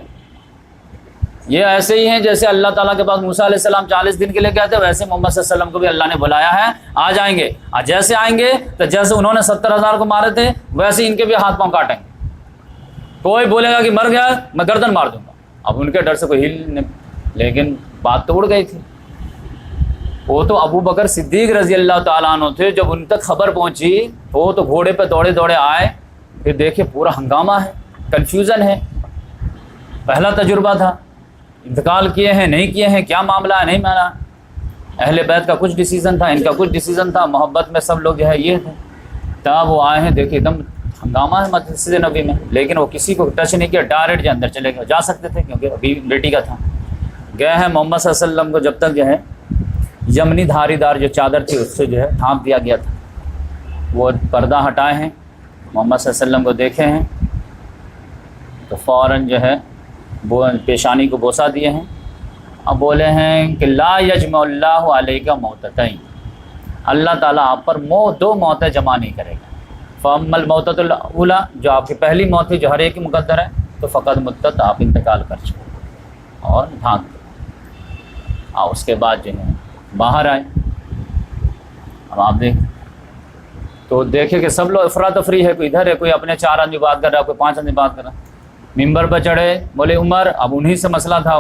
A: یہ ایسے ہی ہیں جیسے اللہ تعالیٰ کے پاس موسیٰ علیہ السلام 40 دن کے لیے گئے تھے، ویسے محمد صلی اللہ علیہ وسلم کو بھی اللہ نے بلایا ہے، آ جائیں گے، اور جیسے آئیں گے تو جیسے انہوں نے 70,000 کو مارے تھے ویسے ان کے بھی ہاتھ پاؤں کاٹیں گے۔ کوئی بولے گا کہ مر گیا میں گردن مار دوں گا، اب ان کے ڈر سے کوئی ہل نہیں، لیکن بات تو اڑ گئی تھی۔ وہ تو ابو بکر صدیق رضی اللہ تعالیٰ عنہ تھے، جب ان تک خبر پہنچی وہ تو گھوڑے پہ دوڑے آئے، پھر دیکھے پورا ہنگامہ ہے، کنفیوژن ہے، پہلا تجربہ تھا، انتقال کیے ہیں نہیں کیے ہیں، کیا معاملہ ہے نہیں مانا، اہل بیت کا کچھ ڈیسیزن تھا، ان کا کچھ ڈیسیزن تھا، محبت میں سب لوگ جو ہے یہ تھے۔ تب وہ آئے ہیں، دیکھے ایک دم ہنگامہ ہے مسجد نبی میں، لیکن وہ کسی کو ٹچ نہیں کیا، ڈائریکٹ جو اندر چلے گئے، جا سکتے تھے کیونکہ ابھی بیٹی کا تھا۔ گئے ہیں محمد صلی اللہ علیہ وسلم کو جب تک جو ہے یمنی دھاری دار جو چادر تھی اس سے جو ہے ڈھانپ دیا گیا تھا، وہ پردہ ہٹائے ہیں، محمد صلی اللہ علیہ وسلم کو دیکھے ہیں تو فوراً جو ہے پیشانی کو بوسہ دیے ہیں، اب بولے ہیں کہ لا یجمع اللہ علیک موتتین، اللہ تعالیٰ آپ پر دو موتیں جمع نہیں کرے گا۔ فاما الموتۃ الاولی، جو آپ کی پہلی موت تھی جو ہر ایک کی مقدر ہے، تو فقط مدت آپ انتقال کر چکے اور ڈھانک دو، اور اس کے بعد جو ہے باہر آئے۔ اب آپ دیکھ تو دیکھے کہ سب لوگ افراتفری ہے، کوئی ادھر ہے، کوئی اپنے 4 آدمی بات کر رہا ہے، کوئی 5 آدمی بات کر رہا ہے۔ ممبر پہ چڑھے، بولے عمر، اب انہی سے مسئلہ تھا،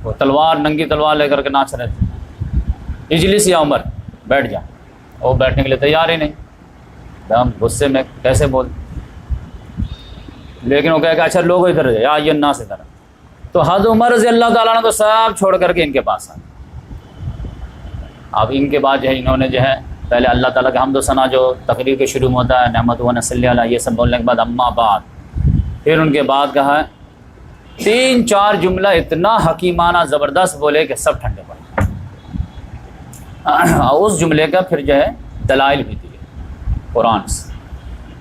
A: وہ تلوار ننگی تلوار لے کر کے ناچ رہے تھے، اجلس یا عمر بیٹھ جا، وہ بیٹھنے کے لیے تیار ہی نہیں، ہم غصے میں کیسے بول، لیکن وہ کہے کہ اچھا لوگ ادھر یا یہ الناس ادھر، تو حضرت عمر رضی اللہ تعالیٰ عنہ کو سب چھوڑ کر کے ان کے پاس آ گئے۔ اب ان کے بعد جو ہے انہوں نے جو ہے پہلے اللہ تعالیٰ کا حمد و ثنا جو تقریر کے شروع میں ہوتا ہے، نعمت و نصلی علیہ، یہ سب بولنے کے بعد اما بعد، پھر ان کے بعد کہا ہے 3-4 جملہ اتنا حکیمانہ زبردست بولے کہ سب ٹھنڈے پڑ گئے۔ اس جملے کا پھر جو ہے دلائل بھی دیے قرآن سے،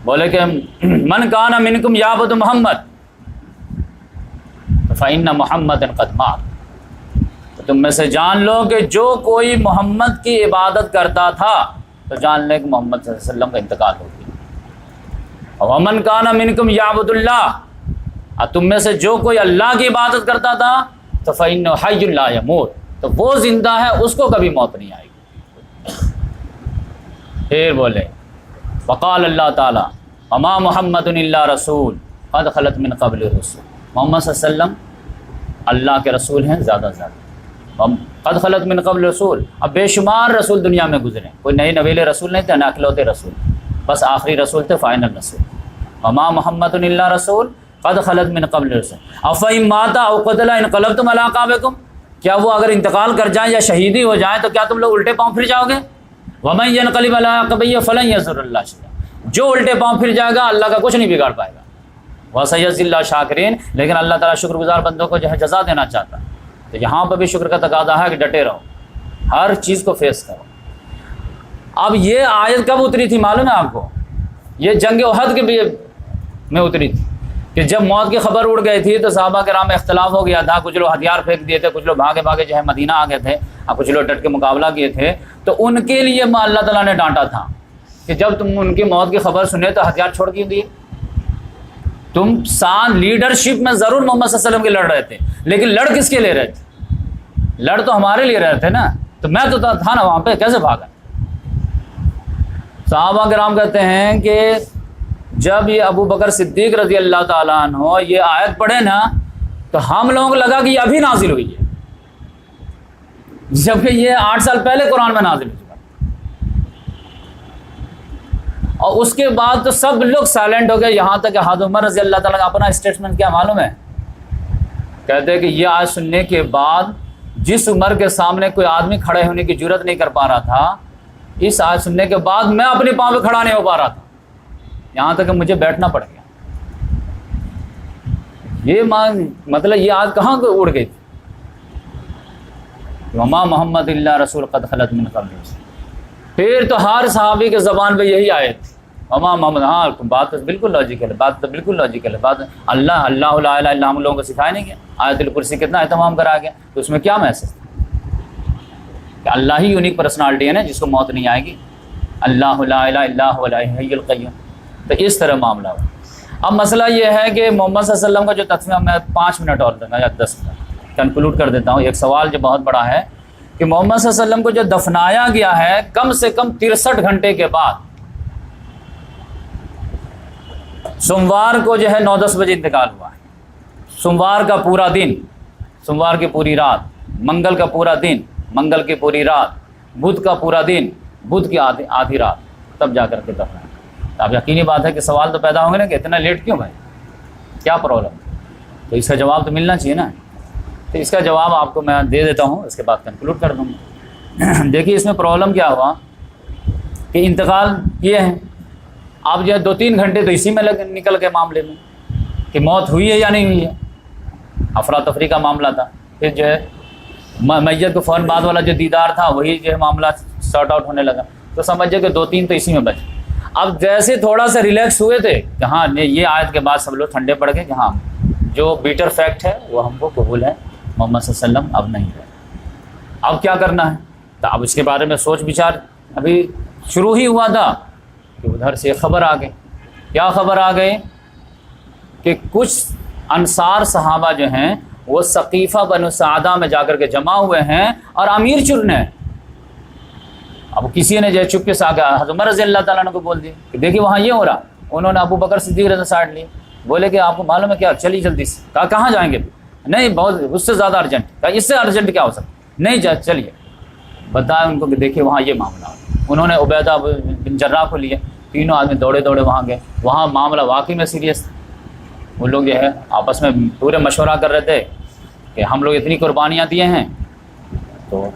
A: بولے کہ من کان منکم یعبد محمد فإن محمد قد مات، تم میں سے جان لو کہ جو کوئی محمد کی عبادت کرتا تھا تو جان لے کہ محمد صلی اللہ علیہ وسلم کا انتقال ہو گیا۔ ومن کان منکم یعبد اللہ، اور تم میں سے جو کوئی اللہ کی عبادت کرتا تھا تو فإنہ حی لا یموت، تو وہ زندہ ہے، اس کو کبھی موت نہیں آئے گی۔ پھر بولے وقال اللہ تعالی وما محمد الا رسول قد خلت من قبل الرسل، محمد صلی اللہ علیہ وسلم اللہ کے رسول ہیں زیادہ سے زیادہ، قد خلت من قبل رسول، اب بے شمار رسول دنیا میں گزرے، کوئی نئے نویلے رسول نہیں تھے، نہ اکلوتے رسول، بس آخری رسول تھے، فائنل رسول۔ وما محمد الا رسول قد خلت من قبل رسول افإن مات او قتل انقلبتم علی اعقابکم، کیا وہ اگر انتقال کر جائیں یا شہیدی ہو جائیں تو کیا تم لوگ الٹے پاؤں پھر جاؤ گے؟ ومن ينقلب علی عقبیہ فلن یضر اللہ شیئا، جو الٹے پاؤں پھر جائے گا اللہ کا کچھ نہیں بگاڑ پائے گا۔ وسيجزي اللہ شاکرین، لیکن اللہ تعالیٰ شکر گزار بندوں کو جو ہے جزا دینا چاہتا ہے، تو یہاں پہ بھی شکر کا تقاضا ہے کہ ڈٹے رہو، ہر چیز کو فیس کرو۔ اب یہ آیت کب اتری تھی معلوم ہے آپ کو؟ یہ جنگ احد کے میں اتری تھی کہ جب موت کی خبر اڑ گئی تھی تو صحابہ کرام میں اختلاف ہو گیا تھا، کچھ لوگ ہتھیار پھینک دیے تھے، کچھ لوگ بھاگے بھاگے جو ہے مدینہ آ گئے تھے، اور کچھ لوگ ڈٹ کے مقابلہ کیے تھے، تو ان کے لیے اللہ تعالیٰ نے ڈانٹا تھا کہ جب تم ان کی موت کی خبر سنے تو ہتھیار چھوڑ کے دیے۔ تم سان لیڈرشپ میں ضرور محمد صلی اللہ علیہ وسلم کے لڑ رہے تھے، لیکن لڑ کس کے لے رہے تھے؟ لڑ تو ہمارے لیے رہے تھے نا، تو میں تو تھا نا وہاں پہ، کیسے بھاگا؟ صحابہ کرام کہتے ہیں کہ جب یہ ابو بکر صدیق رضی اللہ تعالیٰ عنہ یہ آیت پڑھے نا تو ہم لوگوں کو لگا کہ یہ ابھی نازل ہوئی ہے، جبکہ یہ 8 سال پہلے قرآن میں نازل ہو چکا۔ اور اس کے بعد تو سب لوگ سائلنٹ ہو گئے، یہاں تک کہ حضرت عمر رضی اللہ تعالیٰ کا اپنا اسٹیٹمنٹ کیا معلوم ہے؟ کہتے ہیں کہ یہ آیت سننے کے بعد جس عمر کے سامنے کوئی آدمی کھڑے ہونے کی جرت نہیں کر پا رہا تھا، اس آیت سننے کے بعد میں اپنے پاؤں پہ کھڑا نہیں ہو پا رہا تھا، یہاں تک کہ مجھے بیٹھنا پڑ گیا۔ یہ مطلب یہ آیت کہاں کو اڑ گئی تھی؟ وما محمد الا رسول قد خلت من قبل رسول، پھر تو ہر صحابی کے زبان پہ یہی آیت تھی وما محمد۔ ہاں بات تو بالکل لاجیکل ہے، بات تو بالکل لاجیکل ہے، بات اللہ لا الہ الا اللہ ہم لوگوں کو سکھایا نہیں گیا، آیت الکرسی کتنا اہتمام کرا گیا، تو اس میں کیا میسج تھا کہ اللہ ہی یونیک پرسنالٹی ہے نا جس کو موت نہیں آئے گی، اللہ لا الہ الا هو الحی القیوم۔ تو اس طرح معاملہ ہو۔ اب مسئلہ یہ ہے کہ محمد صلی اللہ علیہ وسلم کا جو تسمیہ میں 5 منٹ اور دوں گا یا 10 منٹ کنکلوڈ کر دیتا ہوں۔ ایک سوال جو بہت بڑا ہے کہ محمد صلی اللہ علیہ وسلم کو جو دفنایا گیا ہے کم سے کم 63 گھنٹے کے بعد، سوموار کو جو ہے 9-10 بجے انتقال ہوا ہے، سوموار کا پورا دن، سوموار کی پوری رات، منگل کا پورا دن، منگل کی پوری رات، بدھ کا پورا دن، بدھ کی آدھی رات، تب جا کر کے دفنایا۔ اب یقینی بات ہے کہ سوال تو پیدا ہوں گے نا کہ اتنا لیٹ کیوں بھائی، کیا پرابلم؟ تو اس کا جواب تو ملنا چاہیے نا، تو اس کا جواب آپ کو میں دے دیتا ہوں، اس کے بعد کنکلوڈ کر دوں گا۔ دیکھیے اس میں پرابلم کیا ہوا کہ انتقال کیے ہیں، آپ جو ہے 2-3 گھنٹے تو اسی میں نکل گئے معاملے میں کہ موت ہوئی ہے یا نہیں ہوئی ہے، افراتفری کا معاملہ تھا۔ پھر جو ہے میت کو فوراً بعد والا جو دیدار تھا وہی جو ہے معاملہ سارٹ آؤٹ ہونے لگا، تو سمجھے کہ 2-3 تو اسی میں بچے۔ اب جیسے تھوڑا سا ریلیکس ہوئے تھے کہ ہاں یہ آیت کے بعد سب لوگ ٹھنڈے پڑ گئے کہ ہاں جو بیٹر فیکٹ ہے وہ ہم کو قبول ہے، محمد صلی اللہ علیہ وسلم اب نہیں ہے، اب کیا کرنا ہے؟ تو اب اس کے بارے میں سوچ بچار ابھی شروع ہی ہوا تھا کہ ادھر سے خبر آ گئی۔ کیا خبر آ گئی؟ کہ کچھ انصار صحابہ جو ہیں وہ ثقیفہ بنو سعدہ میں جا کر کے جمع ہوئے ہیں اور امیر چننے ہیں۔ اب کسی نے جو چپکے سے آگے حضرت عمر رضی اللہ تعالیٰ عنہ کو بول دی کہ دیکھیے وہاں یہ ہو رہا، انہوں نے ابو بکر صدیق رضی سائڈ لی، بولے کہ آپ کو معلوم ہے کیا، چلیے جلدی سے۔ کہا کہاں جائیں گے؟ نہیں بہت اس سے زیادہ ارجنٹ۔ کہا اس سے ارجنٹ کیا ہو سکتا؟ نہیں چلیے، بتایا ان کو کہ دیکھیے وہاں یہ معاملہ ہو۔ انہوں نے عبیدہ بن جراح کو لیے، تینوں آدمی دوڑے دوڑے وہاں گئے، وہاں معاملہ واقعی میں سیریس تھا۔ وہ لوگ جو ہے آپس میں پورے مشورہ کر رہے تھے کہ ہم لوگ اتنی قربانیاں دیے ہیں تو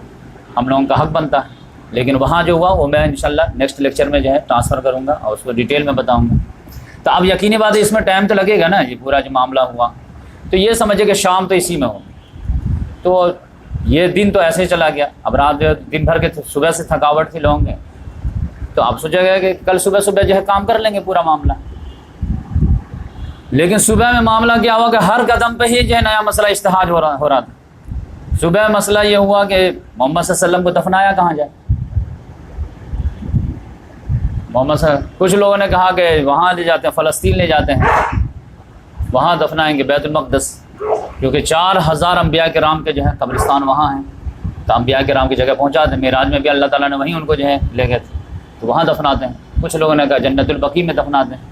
A: ہم لوگوں کا حق بنتا ہے، لیکن وہاں جو ہوا وہ میں انشاءاللہ نیکسٹ لیکچر میں جو ہے ٹرانسفر کروں گا اور اس کو ڈیٹیل میں بتاؤں گا۔ تو اب یقینی بات ہے اس میں ٹائم تو لگے گا نا، یہ پورا جو معاملہ ہوا تو یہ سمجھے کہ شام تو اسی میں ہوگی، تو یہ دن تو ایسے ہی چلا گیا۔ اب رات جو دن بھر کے صبح سے تھکاوٹ تھی لوگوں کے، تو اب سوچا گیا کہ کل صبح صبح جو ہے کام کر لیں گے پورا معاملہ، لیکن صبح میں معاملہ کیا ہوا کہ ہر قدم پہ ہی جو ہے نیا مسئلہ اشتہاج ہو رہا تھا۔ صبح مسئلہ یہ ہوا کہ محمد صلی اللہ علیہ وسلم کو دفنایا کہاں جائے۔ کچھ لوگوں نے کہا کہ وہاں لے جاتے ہیں، فلسطین لے جاتے ہیں، وہاں دفنائیں گے بیت المقدس، کیونکہ 4000 انبیاء کرام کے جو ہے قبرستان وہاں ہیں، تو انبیاء کرام کی جگہ پہنچاتے ہیں۔ معراج میں بھی اللہ تعالیٰ نے وہیں ان کو جو ہے لے گئے تھے، تو وہاں دفناتے ہیں۔ کچھ لوگوں نے کہا جنت البقیع میں دفناتے ہیں،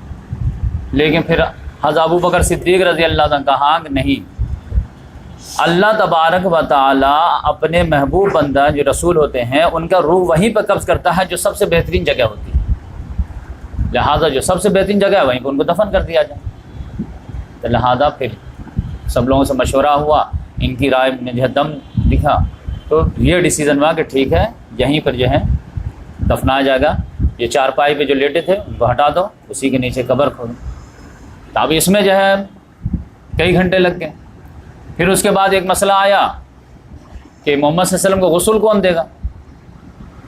A: لیکن پھر حضرت ابو بکر صدیق رضی اللہ عنہ کہا کہ نہیں، اللہ تبارک و تعالیٰ اپنے محبوب بندہ جو رسول ہوتے ہیں ان کا روح وہیں پہ قبض کرتا ہے جو سب سے بہترین جگہ ہوتی ہے، لہٰذا جو سب سے بہترین جگہ ہے وہیں پہ ان کو دفن کر دیا جائے۔ تو لہٰذا پھر سب لوگوں سے مشورہ ہوا، ان کی رائے میں جو ہے دم دکھا، تو یہ ڈیسیزن ہوا کہ ٹھیک ہے یہیں پر جو ہے دفنایا جائے گا۔ یہ چارپائی پہ جو لیٹے تھے ان کو ہٹا دو، اسی کے نیچے قبر کھودو۔ تو اب اس میں جو ہے کئی گھنٹے لگ گئے۔ پھر اس کے بعد ایک مسئلہ آیا کہ محمد صلی اللہ علیہ وسلم کو غسل کون دے گا،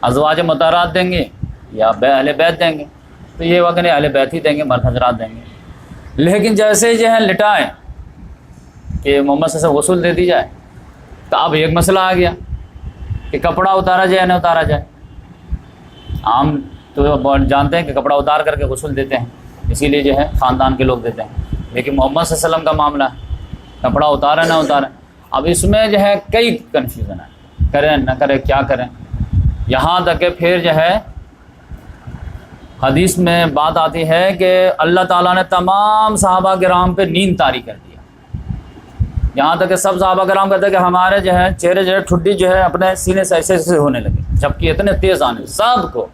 A: ازواج مطہرات دیں گے یا اہل بیت دیں گے؟ تو یہ وقت نہیں، اہل بیت ہی دیں گے، مرد حضرات دیں گے۔ لیکن جیسے ہی جو ہے لٹائے کہ محمد صلی اللہ علیہ وسلم غسل دے دی جائے، تو اب ایک مسئلہ آ گیا کہ کپڑا اتارا جائے یا نہ اتارا جائے۔ عام تو جانتے ہیں کہ کپڑا اتار کر کے غسل دیتے ہیں، اسی لیے جو ہے خاندان کے لوگ دیتے ہیں، لیکن محمد صلی اللہ علیہ وسلم کا معاملہ ہے کپڑا اتارے نہ اتارے۔ اب اس میں جو ہے کئی کنفیوژن ہے، کریں نہ کریں، کیا کریں، یہاں تک کہ پھر جو ہے حدیث میں بات آتی ہے کہ اللہ تعالیٰ نے تمام صحابہ کرام پہ نیند طاری کر دیا، یہاں تک کہ سب صحابہ کرام کہتے ہیں کہ ہمارے جو ہے چہرے جو ہے ٹھڈی جو ہے اپنے سینے سے ایسے ایسے ہونے لگے، جبکہ اتنے تیز آنے سب کو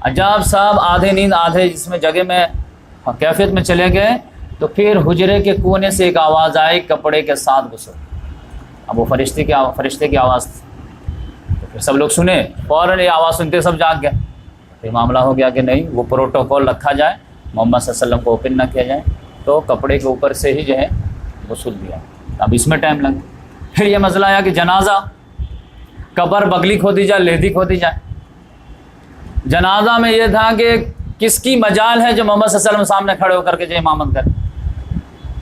A: عجاب صاحب، آدھے نیند آدھے جس میں جگہ میں کیفیت میں چلے گئے۔ تو پھر حجرے کے کونے سے ایک آواز آئی، کپڑے کے ساتھ غسل۔ اب وہ فرشتے کی آواز تھی، تو پھر سب لوگ سنے، فوراً یہ آواز سنتے سب جاگ گئے۔ پھر معاملہ ہو گیا کہ نہیں، وہ پروٹوکول رکھا جائے، محمد صلی اللہ علیہ وسلم کو اوپن نہ کیا جائے، تو کپڑے کے اوپر سے ہی جو ہے غسل دیا۔ اب اس میں ٹائم لگ گیا۔ پھر یہ مسئلہ آیا کہ جنازہ، قبر بغلی کھودی جائے، لہدی کھودی جائے۔ جنازہ میں یہ تھا کہ کس کی مجال ہے جو محمد صلی اللہ علیہ وسلم سامنے کھڑے ہو کر کے جو امامت کرے۔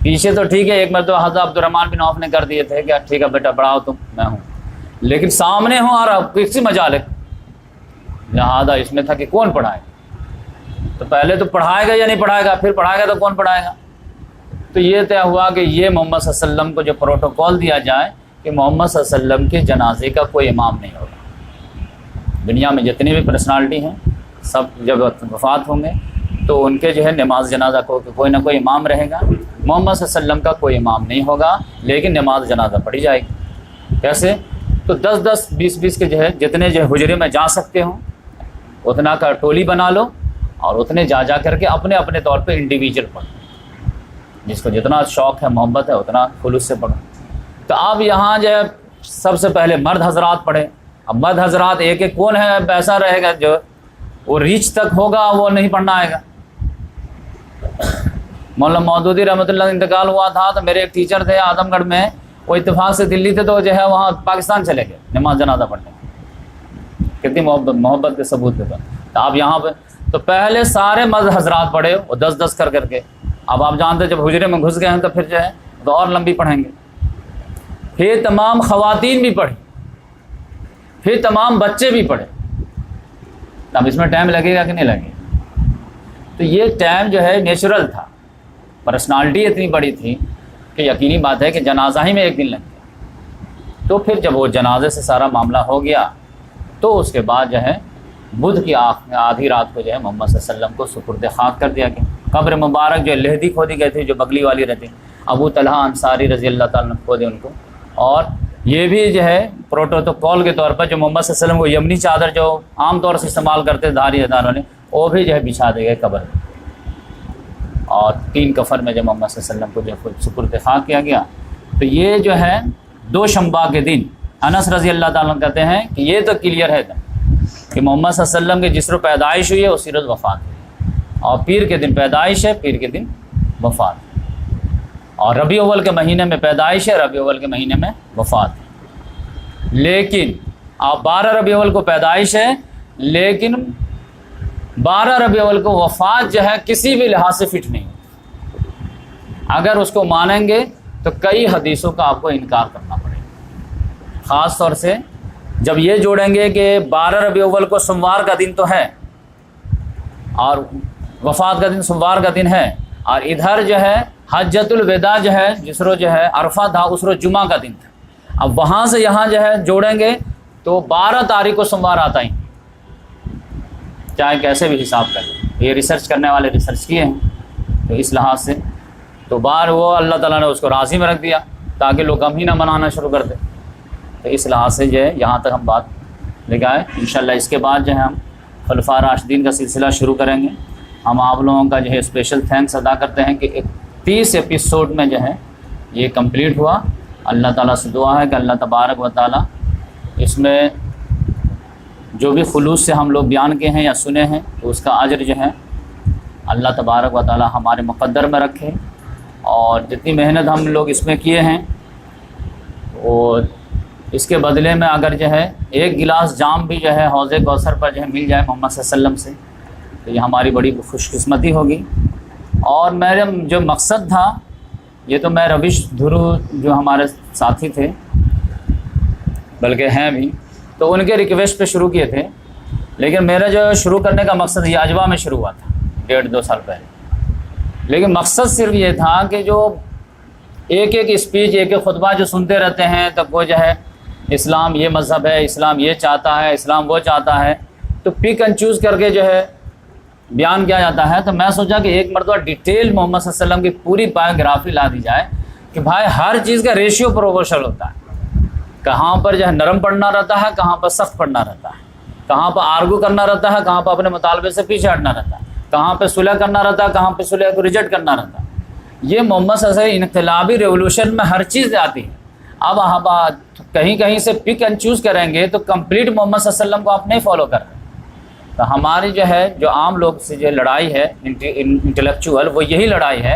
A: پیچھے تو ٹھیک ہے، ایک مرتبہ حضرت عبد الرحمن بن عوف نے کر دیے تھے کہ ٹھیک ہے بیٹا پڑھاؤ تم، میں ہوں، لیکن سامنے ہوں اور کسی مجال ہے، لہٰذا اس میں تھا کہ کون پڑھائے، تو پہلے تو پڑھائے گا یا نہیں پڑھائے گا، پھر پڑھائے گا تو کون پڑھائے گا۔ تو یہ طے ہوا کہ یہ محمد صلی اللہ علیہ وسلم کو جو پروٹوکول دیا جائے کہ محمد صلی اللہ علیہ وسلم کے جنازے کا کوئی امام نہیں ہوگا۔ دنیا میں جتنی بھی پرسنالٹی ہیں سب جب وفات ہوں گے تو ان کے جو ہے نماز جنازہ کو کوئی نہ کوئی امام رہے گا، محمد صلی اللہ علیہ وسلم کا کوئی امام نہیں ہوگا، لیکن نماز جنازہ پڑھی جائے گی۔ کیسے؟ تو 10 20 کے جو ہے جتنے جو حجرے میں جا سکتے ہوں اتنا کا ٹولی بنا لو، اور اتنے جا کر کے اپنے اپنے طور پہ انڈیویجول پڑھو، جس کو جتنا شوق ہے محبت ہے اتنا خلوص سے پڑھو۔ تو اب یہاں جو ہے سب سے پہلے مرد حضرات پڑھے۔ اب مرد حضرات ایک کون ہے ایسا رہے گا جو وہ ریچ تک ہوگا وہ نہیں پڑھنا آئے گا۔ مولانا مودودی رحمۃ اللہ انتقال ہوا تھا تو میرے ایک ٹیچر تھے اعظم گڑھ میں، وہ اتفاق سے دلی تھے تو جو ہے وہاں پاکستان چلے گئے نماز جنازہ پڑھنے۔ کتنی محبت کے ثبوت کے بعد تو آپ یہاں پہ تو پہلے سارے مرد حضرات پڑھے وہ 10 کر کے۔ اب آپ جانتے جب حجرے میں گھس گئے ہیں تو پھر جو ہے تو اور لمبی پڑھیں گے۔ پھر تمام خواتین بھی پڑھی، پھر تمام بچے بھی پڑھے۔ اب اس میں ٹائم لگے گا کہ نہیں لگے گا؟ تو یہ ٹائم جو ہے نیچرل تھا، پرسنالٹی اتنی بڑی تھی کہ یقینی بات ہے کہ جنازہ ہی میں ایک دن لگ گیا۔ تو پھر جب وہ جنازے سے سارا معاملہ ہو گیا تو اس کے بعد جو ہے بدھ کی آدھی رات کو جو ہے محمد صلی اللہ علیہ وسلم کو سپرد خاک کر دیا گیا۔ قبر مبارک جو لہدی کھودی گئی تھی جو بغلی والی رہتی، ابو طلحہ انصاری رضی اللہ تعالیٰ نے کھودے ان کو، اور یہ بھی جو ہے پروٹوکول کے طور پر جو محمد صلی اللہ علیہ وسلم کو یمنی چادر جو عام طور سے استعمال کرتے دھاری داروں نے وہ بھی جو ہے بچھا دے گئے قبر میں، اور 3 کفن میں جو محمد صلی اللہ علیہ وسلم کو جو سپرد خاک کیا گیا۔ تو یہ جو ہے دوشنبہ کے دن انس رضی اللہ تعالیٰ عنہ کہتے ہیں کہ یہ تو کلیئر ہے کہ محمد صلی اللہ علیہ وسلم کی جس روز پیدائش ہوئی ہے اسی روز وفات ہوئی، اور پیر کے دن پیدائش ہے، پیر کے دن وفات، اور ربیع اول کے مہینے میں پیدائش ہے، ربیع اول کے مہینے میں وفات ہے۔ لیکن آپ 12 ربیع اول کو پیدائش ہے، لیکن 12 ربیع اول کو وفات جو ہے کسی بھی لحاظ سے فٹ نہیں ہوتی۔ اگر اس کو مانیں گے تو کئی حدیثوں کا آپ کو انکار کرنا پڑے گا، خاص طور سے جب یہ جوڑیں گے کہ 12 ربیع اول کو سوموار کا دن تو ہے اور وفات کا دن سوموار کا دن ہے، اور ادھر جو ہے حجۃ الوداع جو ہے جس روز جو ہے عرفہ تھا اس روز جمعہ کا دن تھا، اب وہاں سے یہاں جو ہے جوڑیں گے تو 12 تاریخ کو سوموار آتا ہی، چاہے کیسے بھی حساب کر لیں، یہ ریسرچ کرنے والے ریسرچ کیے ہیں، تو اس لحاظ سے تو وہ اللہ تعالیٰ نے اس کو راضی میں رکھ دیا تاکہ لوگ ہم ہی نہ منانا شروع کر دیں، تو اس لحاظ سے جو ہے یہاں تک ہم بات لے کے آئے۔ انشاءاللہ اس کے بعد جو ہے ہم خلفاء راشدین کا سلسلہ شروع کریں گے۔ ہم آپ لوگوں کا جو ہے اسپیشل تھینکس ادا کرتے ہیں کہ 30 ایپیسوڈ میں جو ہے یہ کمپلیٹ ہوا۔ اللہ تعالیٰ سے دعا ہے کہ اللہ تبارک و تعالیٰ اس میں جو بھی خلوص سے ہم لوگ بیان کیے ہیں یا سنے ہیں تو اس کا اجر جو ہے اللہ تبارک و تعالیٰ ہمارے مقدر میں رکھے، اور جتنی محنت ہم لوگ اس میں کیے ہیں اور اس کے بدلے میں اگر جو ہے ایک گلاس جام بھی جو ہے حوض کوثر پر جو ہے مل جائے محمد صلی اللہ علیہ وسلم سے تو یہ ہماری بڑی خوش قسمتی ہوگی۔ اور میرا جو مقصد تھا، یہ تو میں روش دھرو جو ہمارے ساتھی تھے بلکہ ہیں بھی، تو ان کے ریکویسٹ پہ شروع کیے تھے، لیکن میرا جو شروع کرنے کا مقصد یہ اجوا میں شروع ہوا تھا 1.5-2 سال پہلے، لیکن مقصد صرف یہ تھا کہ جو ایک اسپیچ ایک خطبہ جو سنتے رہتے ہیں تب وہ جو ہے اسلام یہ مذہب ہے، اسلام یہ چاہتا ہے، اسلام وہ چاہتا ہے، تو پک اینڈ چوز کر کے جو ہے بیان کیا جاتا ہے۔ تو میں سوچا کہ ایک مرتبہ ڈیٹیل محمد صلی اللہ علیہ وسلم کی پوری بایوگرافی لا دی جائے کہ بھائی ہر چیز کا ریشیو پروپورشنل ہوتا ہے، کہاں پر جو ہے نرم پڑھنا رہتا ہے، کہاں پر سخت پڑھنا رہتا ہے، کہاں پر آرگو کرنا رہتا ہے، کہاں پر اپنے مطالبے سے پیچھے ہٹنا رہتا ہے، کہاں پہ صلح کرنا رہتا ہے، کہاں پہ صلح کو ریجیکٹ کرنا رہتا ہے۔ یہ محمد صلی اللہ علیہ وسلم انقلابی ریولوشن میں ہر چیز آتی ہے۔ اب آپ کہیں سے پک اینڈ چوز کریں گے تو کمپلیٹ محمد صلی اللہ علیہ وسلم کو آپ نہیں فالو کر رہے۔ تو ہماری جو ہے جو عام لوگ سے جو لڑائی ہے انٹلیکچوئل، وہ یہی لڑائی ہے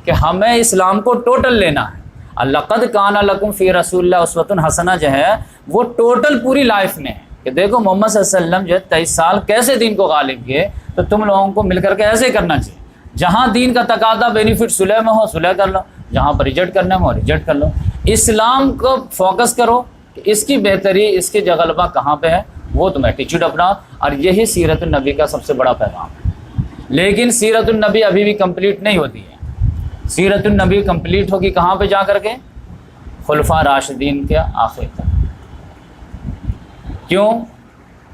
A: کہ ہمیں اسلام کو ٹوٹل لینا ہے۔ لقد کان لکم فی رسول اللہ اسوۃ حسنہ جو ہے وہ ٹوٹل پوری لائف میں ہے کہ دیکھو محمد صلی اللہ علیہ وسلم جو ہے 23 سال کیسے دین کو غالب کیے، تو تم لوگوں کو مل کر کے ایسے کرنا چاہیے۔ جہاں دین کا تقاضا بینیفٹ صلح میں ہو صلح کر لو، جہاں پر ریجیکٹ کرنے میں ہو ریجیکٹ کر لو۔ اسلام کو فوکس کرو کہ اس کی بہتری، اس کی غلبہ کہاں پہ ہے، وہ تم ایٹیچیوڈ اپناؤ، اور یہی سیرت النبی کا سب سے بڑا پیغام ہے۔ لیکن سیرت النبی ابھی بھی کمپلیٹ نہیں ہوتی ہے۔ سیرت النبی کمپلیٹ ہوگی کہاں پہ جا کر کے؟ خلفاء راشدین کے آخر تک۔ کیوں؟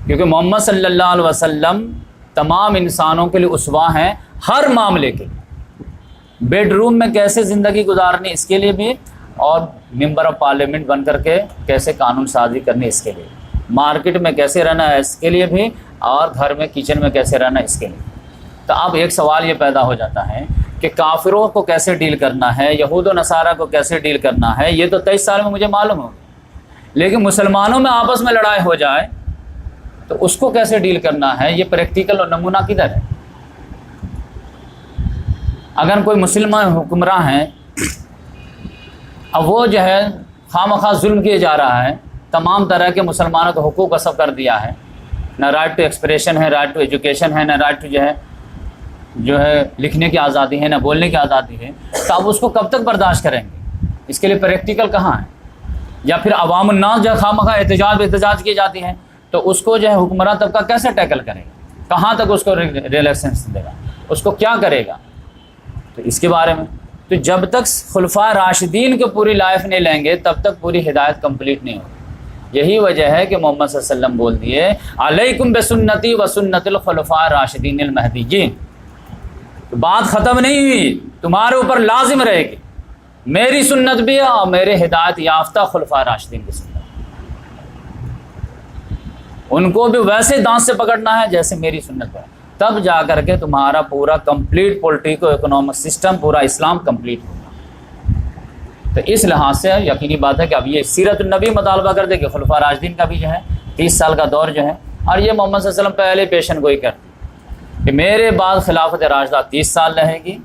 A: کیونکہ محمد صلی اللہ علیہ وسلم تمام انسانوں کے لیے اسوہ ہیں ہر معاملے کے لیے۔ بیڈ روم میں کیسے زندگی گزارنی اس کے لیے بھی، اور ممبر آف پارلیمنٹ بن کر کے کیسے قانون سازی کرنی اس کے لیے، مارکیٹ میں کیسے رہنا ہے اس کے لیے بھی، اور گھر میں کچن میں کیسے رہنا ہے اس کے لیے۔ تو اب ایک سوال یہ پیدا ہو جاتا ہے کہ کافروں کو کیسے ڈیل کرنا ہے، یہود و نصارہ کو کیسے ڈیل کرنا ہے، یہ تو 23 سال میں مجھے معلوم ہو، لیکن مسلمانوں میں آپس میں لڑائی ہو جائے تو اس کو کیسے ڈیل کرنا ہے، یہ پریکٹیکل اور نمونہ کدھر ہے؟ اگر کوئی مسلمان حکمراں ہیں، اب وہ جو ہے خواہ مخواہ ظلم کیے جا رہا ہے، تمام طرح کے مسلمانوں کو حقوق غصب کر دیا ہے، نہ رائٹ ٹو ایکسپریشن ہے، رائٹ ٹو ایجوکیشن ہے، نہ رائٹ ٹو جو ہے لکھنے کی آزادی ہے، نہ بولنے کی آزادی ہے، تو اب اس کو کب تک برداشت کریں گے؟ اس کے لیے پریکٹیکل کہاں ہے؟ یا پھر عوام الناس جو خواہ مخواہ احتجاج کی جاتی ہیں تو اس کو جو ہے حکمراں طبقہ کیسے ٹیکل کرے گا؟ کہاں تک اس کو ریلیکسنس دے گا؟ اس کو کیا کرے گا؟ تو اس کے بارے میں تو جب تک خلفاء راشدین کو پوری لائف نہیں لیں گے تب تک پوری ہدایت کمپلیٹ نہیں ہوگی۔ یہی وجہ ہے کہ محمد صلی اللہ علیہ وسلم بول دیے علیکم بسنتی و سنت الخلفاء الراشدین المہدیین۔ تو بات ختم نہیں ہوئی، تمہارے اوپر لازم رہے گی میری سنت بھی اور میرے ہدایت یافتہ خلفاء راشدین کی سنت، ان کو بھی ویسے دانت سے پکڑنا ہے جیسے میری سنت ہے، تب جا کر کے تمہارا پورا کمپلیٹ پولیٹیکو اکنامک سسٹم، پورا اسلام کمپلیٹ ہوگا۔ تو اس لحاظ سے یقینی بات ہے کہ اب یہ سیرت النبی مطالبہ کر دے کہ خلفاء راشدین کا بھی جو ہے 30 سال کا دور جو ہے، اور یہ محمد صلی اللہ علیہ وسلم پہلے پیشن گوئی کرتے کہ میرے بعد خلافت راشدہ 30 سال رہے گی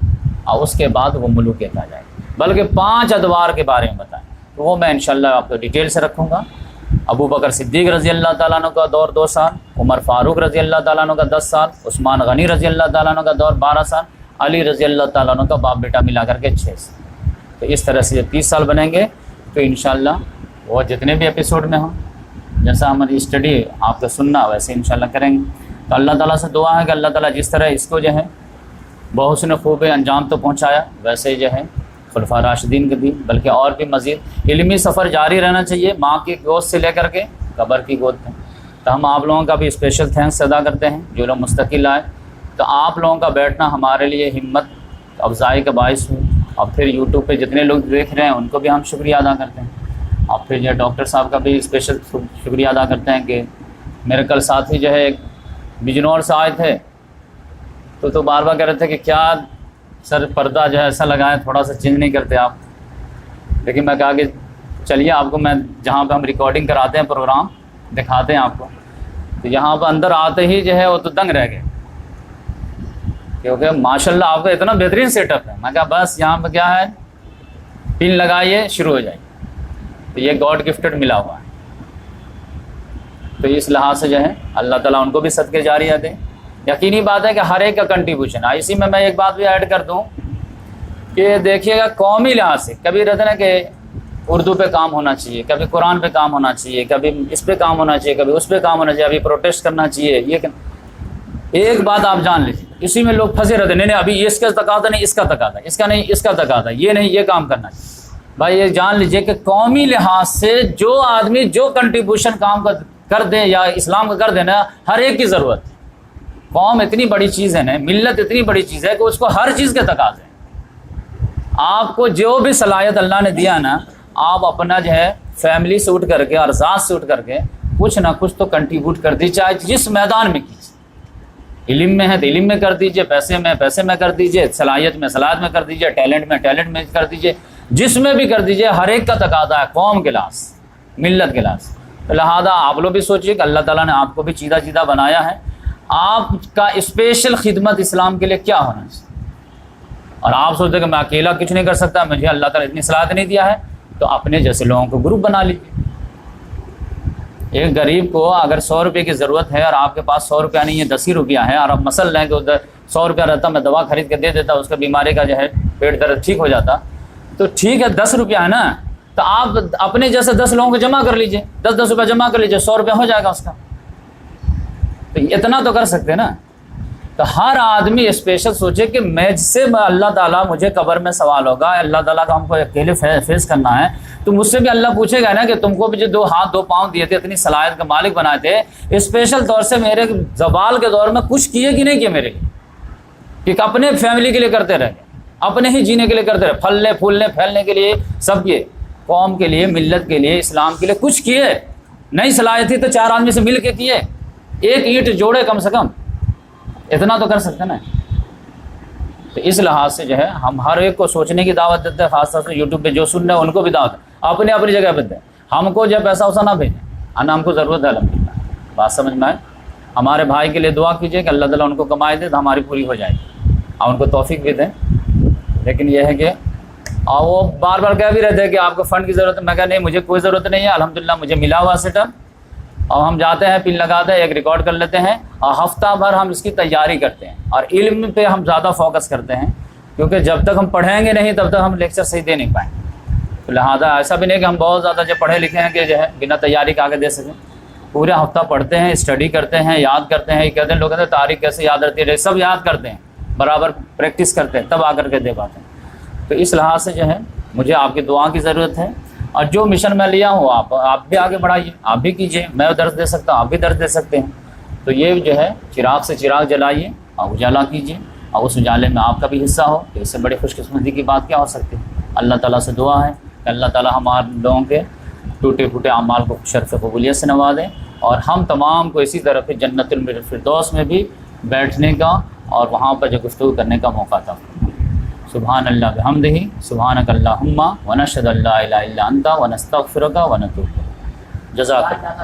A: اور اس کے بعد وہ ملوکیت آ جائے گی، بلکہ 5 ادوار کے بارے میں بتائیں، تو وہ میں انشاءاللہ آپ کو ڈیٹیل سے رکھوں گا۔ ابو بکر صدیق رضی اللہ تعالیٰ عنہ کا دور 2 سال، عمر فاروق رضی اللہ تعالیٰ عنہ کا 10 سال، عثمان غنی رضی اللہ تعالیٰ عنہ کا دور 12 سال، علی رضی اللہ تعالیٰ عنہ کا باپ بیٹا ملا کر کے 6 سال۔ تو اس طرح سے جب 30 سال بنیں گے تو انشاءاللہ وہ جتنے بھی ایپیسوڈ میں ہوں، جیسا ہماری اسٹڈی آپ کا سننا ویسے انشاءاللہ کریں گے۔ تو اللہ تعالیٰ سے دعا ہے کہ اللہ تعالیٰ جس طرح اس کو جو ہے بحسن خوب انجام تو پہنچایا، ویسے جو ہے خلفاء راشدین کے بھی، بلکہ اور بھی مزید علمی سفر جاری رہنا چاہیے، ماں کی گود سے لے کر کے قبر کی گود تک۔ تو ہم آپ لوگوں کا بھی اسپیشل تھینکس ادا کرتے ہیں جو لوگ مستقل آئے۔ تو آپ لوگوں کا بیٹھنا ہمارے لیے ہمت افزائی کا باعث ہوئی، اور پھر یوٹیوب پہ جتنے لوگ دیکھ رہے ہیں ان کو بھی ہم شکریہ ادا کرتے ہیں، اور پھر جو ڈاکٹر صاحب کا بھی اسپیشل شکریہ ادا کرتے ہیں کہ میرے کل ساتھی جو ہے ایک بجنور سے آئے تھے تو بار بار کہہ رہے تھے کہ کیا سر پردہ جو ہے ایسا لگائیں، تھوڑا سا چینج نہیں کرتے آپ، لیکن میں کہا کہ چلیے آپ کو میں جہاں پہ ہم ریکارڈنگ کراتے ہیں پروگرام دکھاتے ہیں آپ کو۔ تو یہاں پہ اندر آتے ہی جو ہے وہ تو دنگ رہ گئے، کیونکہ ماشاءاللہ آپ کا اتنا بہترین سیٹ اپ ہے۔ میں کہا بس یہاں پہ کیا ہے، پن لگائیے شروع ہو جائے، تو یہ گاڈ گفٹڈ ملا ہوا ہے۔ تو اس لحاظ سے جو ہے اللہ تعالیٰ ان کو بھی صدقے جاریہ دے۔ یقینی بات ہے کہ ہر ایک کا کنٹریبیوشن ہے۔ اسی میں ایک بات بھی ایڈ کر دوں کہ دیکھیے گا قومی لحاظ سے کبھی رہتے نا کہ اردو پہ کام ہونا چاہیے، کبھی قرآن پہ کام ہونا چاہیے، کبھی اس پہ کام ہونا چاہیے، کبھی اس پہ کام ہونا چاہیے، ابھی پروٹیسٹ کرنا چاہیے۔ یہ ایک بات آپ جان لیجیے، اسی میں لوگ پھنسے رہتے، نہیں ابھی اس کا تقاضا نہیں، اس کا تقاضا، اس کا نہیں، اس کا تقاضا، یہ نہیں، یہ کام کرنا چاہیے۔ بھائی یہ جان لیجیے کہ قومی لحاظ سے جو آدمی جو کنٹریبیوشن کام کر دیں یا اسلام کا کر دینا، ہر ایک کی ضرورت ہے۔ قوم اتنی بڑی چیز ہے نا، ملت اتنی بڑی چیز ہے کہ اس کو ہر چیز کے تقاضے ہیں۔ آپ کو جو بھی صلاحیت اللہ نے دیا نا، آپ اپنا جو ہے فیملی سے اٹھ کر کے اور ذات سے اٹھ کر کے کچھ نہ کچھ تو کنٹریبیوٹ کر دیجیے، چاہے جس میدان میں کیجیے۔ علم میں ہے تو علم میں کر دیجیے، پیسے میں کر دیجیے، صلاحیت میں کر دیجیے، ٹیلنٹ میں کر دیجیے، جس میں بھی کر دیجیے۔ ہر ایک کا تقاضا ہے قوم کے لحاظ، ملت کے لحاظ۔ تو لہٰذا آپ لوگ بھی سوچیے کہ اللہ تعالیٰ نے آپ کو بھی چیدہ بنایا ہے، آپ کا اسپیشل خدمت اسلام کے لیے کیا ہونا چاہیے۔ اور آپ سوچتے کہ میں اکیلا کچھ نہیں کر سکتا، مجھے اللہ تعالیٰ اتنی صلاحیت نہیں دیا ہے، تو اپنے جیسے لوگوں کو گروپ بنا لیجیے۔ ایک غریب کو اگر 100 روپے کی ضرورت ہے اور آپ کے پاس 100 روپیہ نہیں ہے، 10 ہی روپیہ ہے، اور اب مسئلہ ہے کہ ادھر 100 روپیہ رہتا میں دوا خرید کے دے دیتا، اس کا بیماری کا جو ہے پیٹ درد ٹھیک ہو جاتا، تو ٹھیک ہے 10 روپیہ ہے نا، تو آپ اپنے جیسے 10 لوگوں کو جمع کر لیجیے، 10 روپیہ جمع کر لیجیے، 100 روپیہ ہو جائے گا اس کا۔ تو اتنا تو کر سکتے نا۔ تو ہر آدمی اسپیشل سوچے کہ میں جس سے اللہ تعالیٰ مجھے قبر میں سوال ہوگا، اللہ تعالیٰ کا ہم کو اکیلے فیس کرنا ہے، تو مجھ سے بھی اللہ پوچھے گا نا کہ تم کو بھی جو 2 ہاتھ 2 پاؤں دیے تھے، اتنی صلاحیت کا مالک بنائے تھے، اسپیشل طور سے میرے زوال کے دور میں کچھ کیے کہ نہیں کیے میرے لیے، کہ اپنے فیملی کے لیے کرتے رہے، اپنے ہی جینے کے لیے کرتے رہے، پھلنے پھولنے پھیلنے کے لیے، سب کے قوم کے لیے، ملت کے لیے، اسلام کے لیے کچھ کیے نہیں۔ صلاحیت تھی تو 4 آدمی سے مل کے کیے، ایک اینٹ جوڑے کم سے کم، اتنا تو کر سکتے نا۔ تو اس لحاظ سے جو ہے ہم ہر ایک کو سوچنے کی دعوت دیتے ہیں، خاص طور سے یوٹیوب پہ جو سن رہے ہیں ان کو بھی دعوت ہے، اپنی اپنی جگہ پہ دیں۔ ہم کو جب پیسہ ویسا نہ بھیجیں، آنا ہم کو ضرورت ہے الحمدللہ، بات سمجھ میں آئے۔ ہمارے بھائی کے لیے دعا کیجیے کہ اللہ تعالیٰ ان کو کمائے دے تو ہماری پوری ہو جائے گی، اور ان کو توفیق بھی دیں۔ لیکن یہ ہے کہ اور وہ بار بار کہہ بھی رہتے ہیں کہ آپ کو فنڈ کی ضرورت ہے، میں کہا نہیں مجھے کوئی ضرورت نہیں ہے، الحمدللہ مجھے ملا ہوا سیٹ اپ، اور ہم جاتے ہیں پن لگاتے ہیں، ایک ریکارڈ کر لیتے ہیں، اور ہفتہ بھر ہم اس کی تیاری کرتے ہیں، اور علم پہ ہم زیادہ فوکس کرتے ہیں، کیونکہ جب تک ہم پڑھیں گے نہیں تب تک ہم لیکچر صحیح دے نہیں پائیں۔ تو لہٰذا ایسا بھی نہیں کہ ہم بہت زیادہ جو پڑھے لکھے ہیں کہ جو ہے بنا تیاری کے آگے دے سکیں، پورے ہفتہ پڑھتے ہیں، اسٹڈی کرتے ہیں، یاد کرتے ہیں۔ یہ کہتے ہیں لوگ کہتے ہیں تاریخ کیسے یاد رہتی ہے، سب یاد کرتے ہیں، برابر پریکٹس کرتے ہیں، تب آ کر کے دے پاتے ہیں۔ تو اس لحاظ سے جو ہے مجھے آپ کی دعا کی ضرورت ہے، اور جو مشن میں لیا ہوں آپ بھی آگے بڑھائیے، آپ بھی کیجیے، میں درس دے سکتا ہوں، آپ بھی درس دے سکتے ہیں۔ تو یہ جو ہے چراغ سے چراغ جلائیے اور اجالا کیجیے، اور اس اجالے میں آپ کا بھی حصہ ہو، تو اس سے بڑی خوش قسمتی کی بات کیا ہو سکتی ہے۔ اللہ تعالیٰ سے دعا ہے کہ اللہ تعالیٰ ہمارے لوگوں کے ٹوٹے پھوٹے اعمال کو شرف قبولیت سے نوازیں، اور ہم تمام کو اسی طرح جنت الفردوس میں بھی بیٹھنے کا اور وہاں پر جو گفتگو کرنے کا موقع تھا۔ سبحان اللہ بحمدہ سبحانک اللہم ونشہد ان لا الہ الا انت ونستغفرک ونتوب الیک. جزاک اللہ.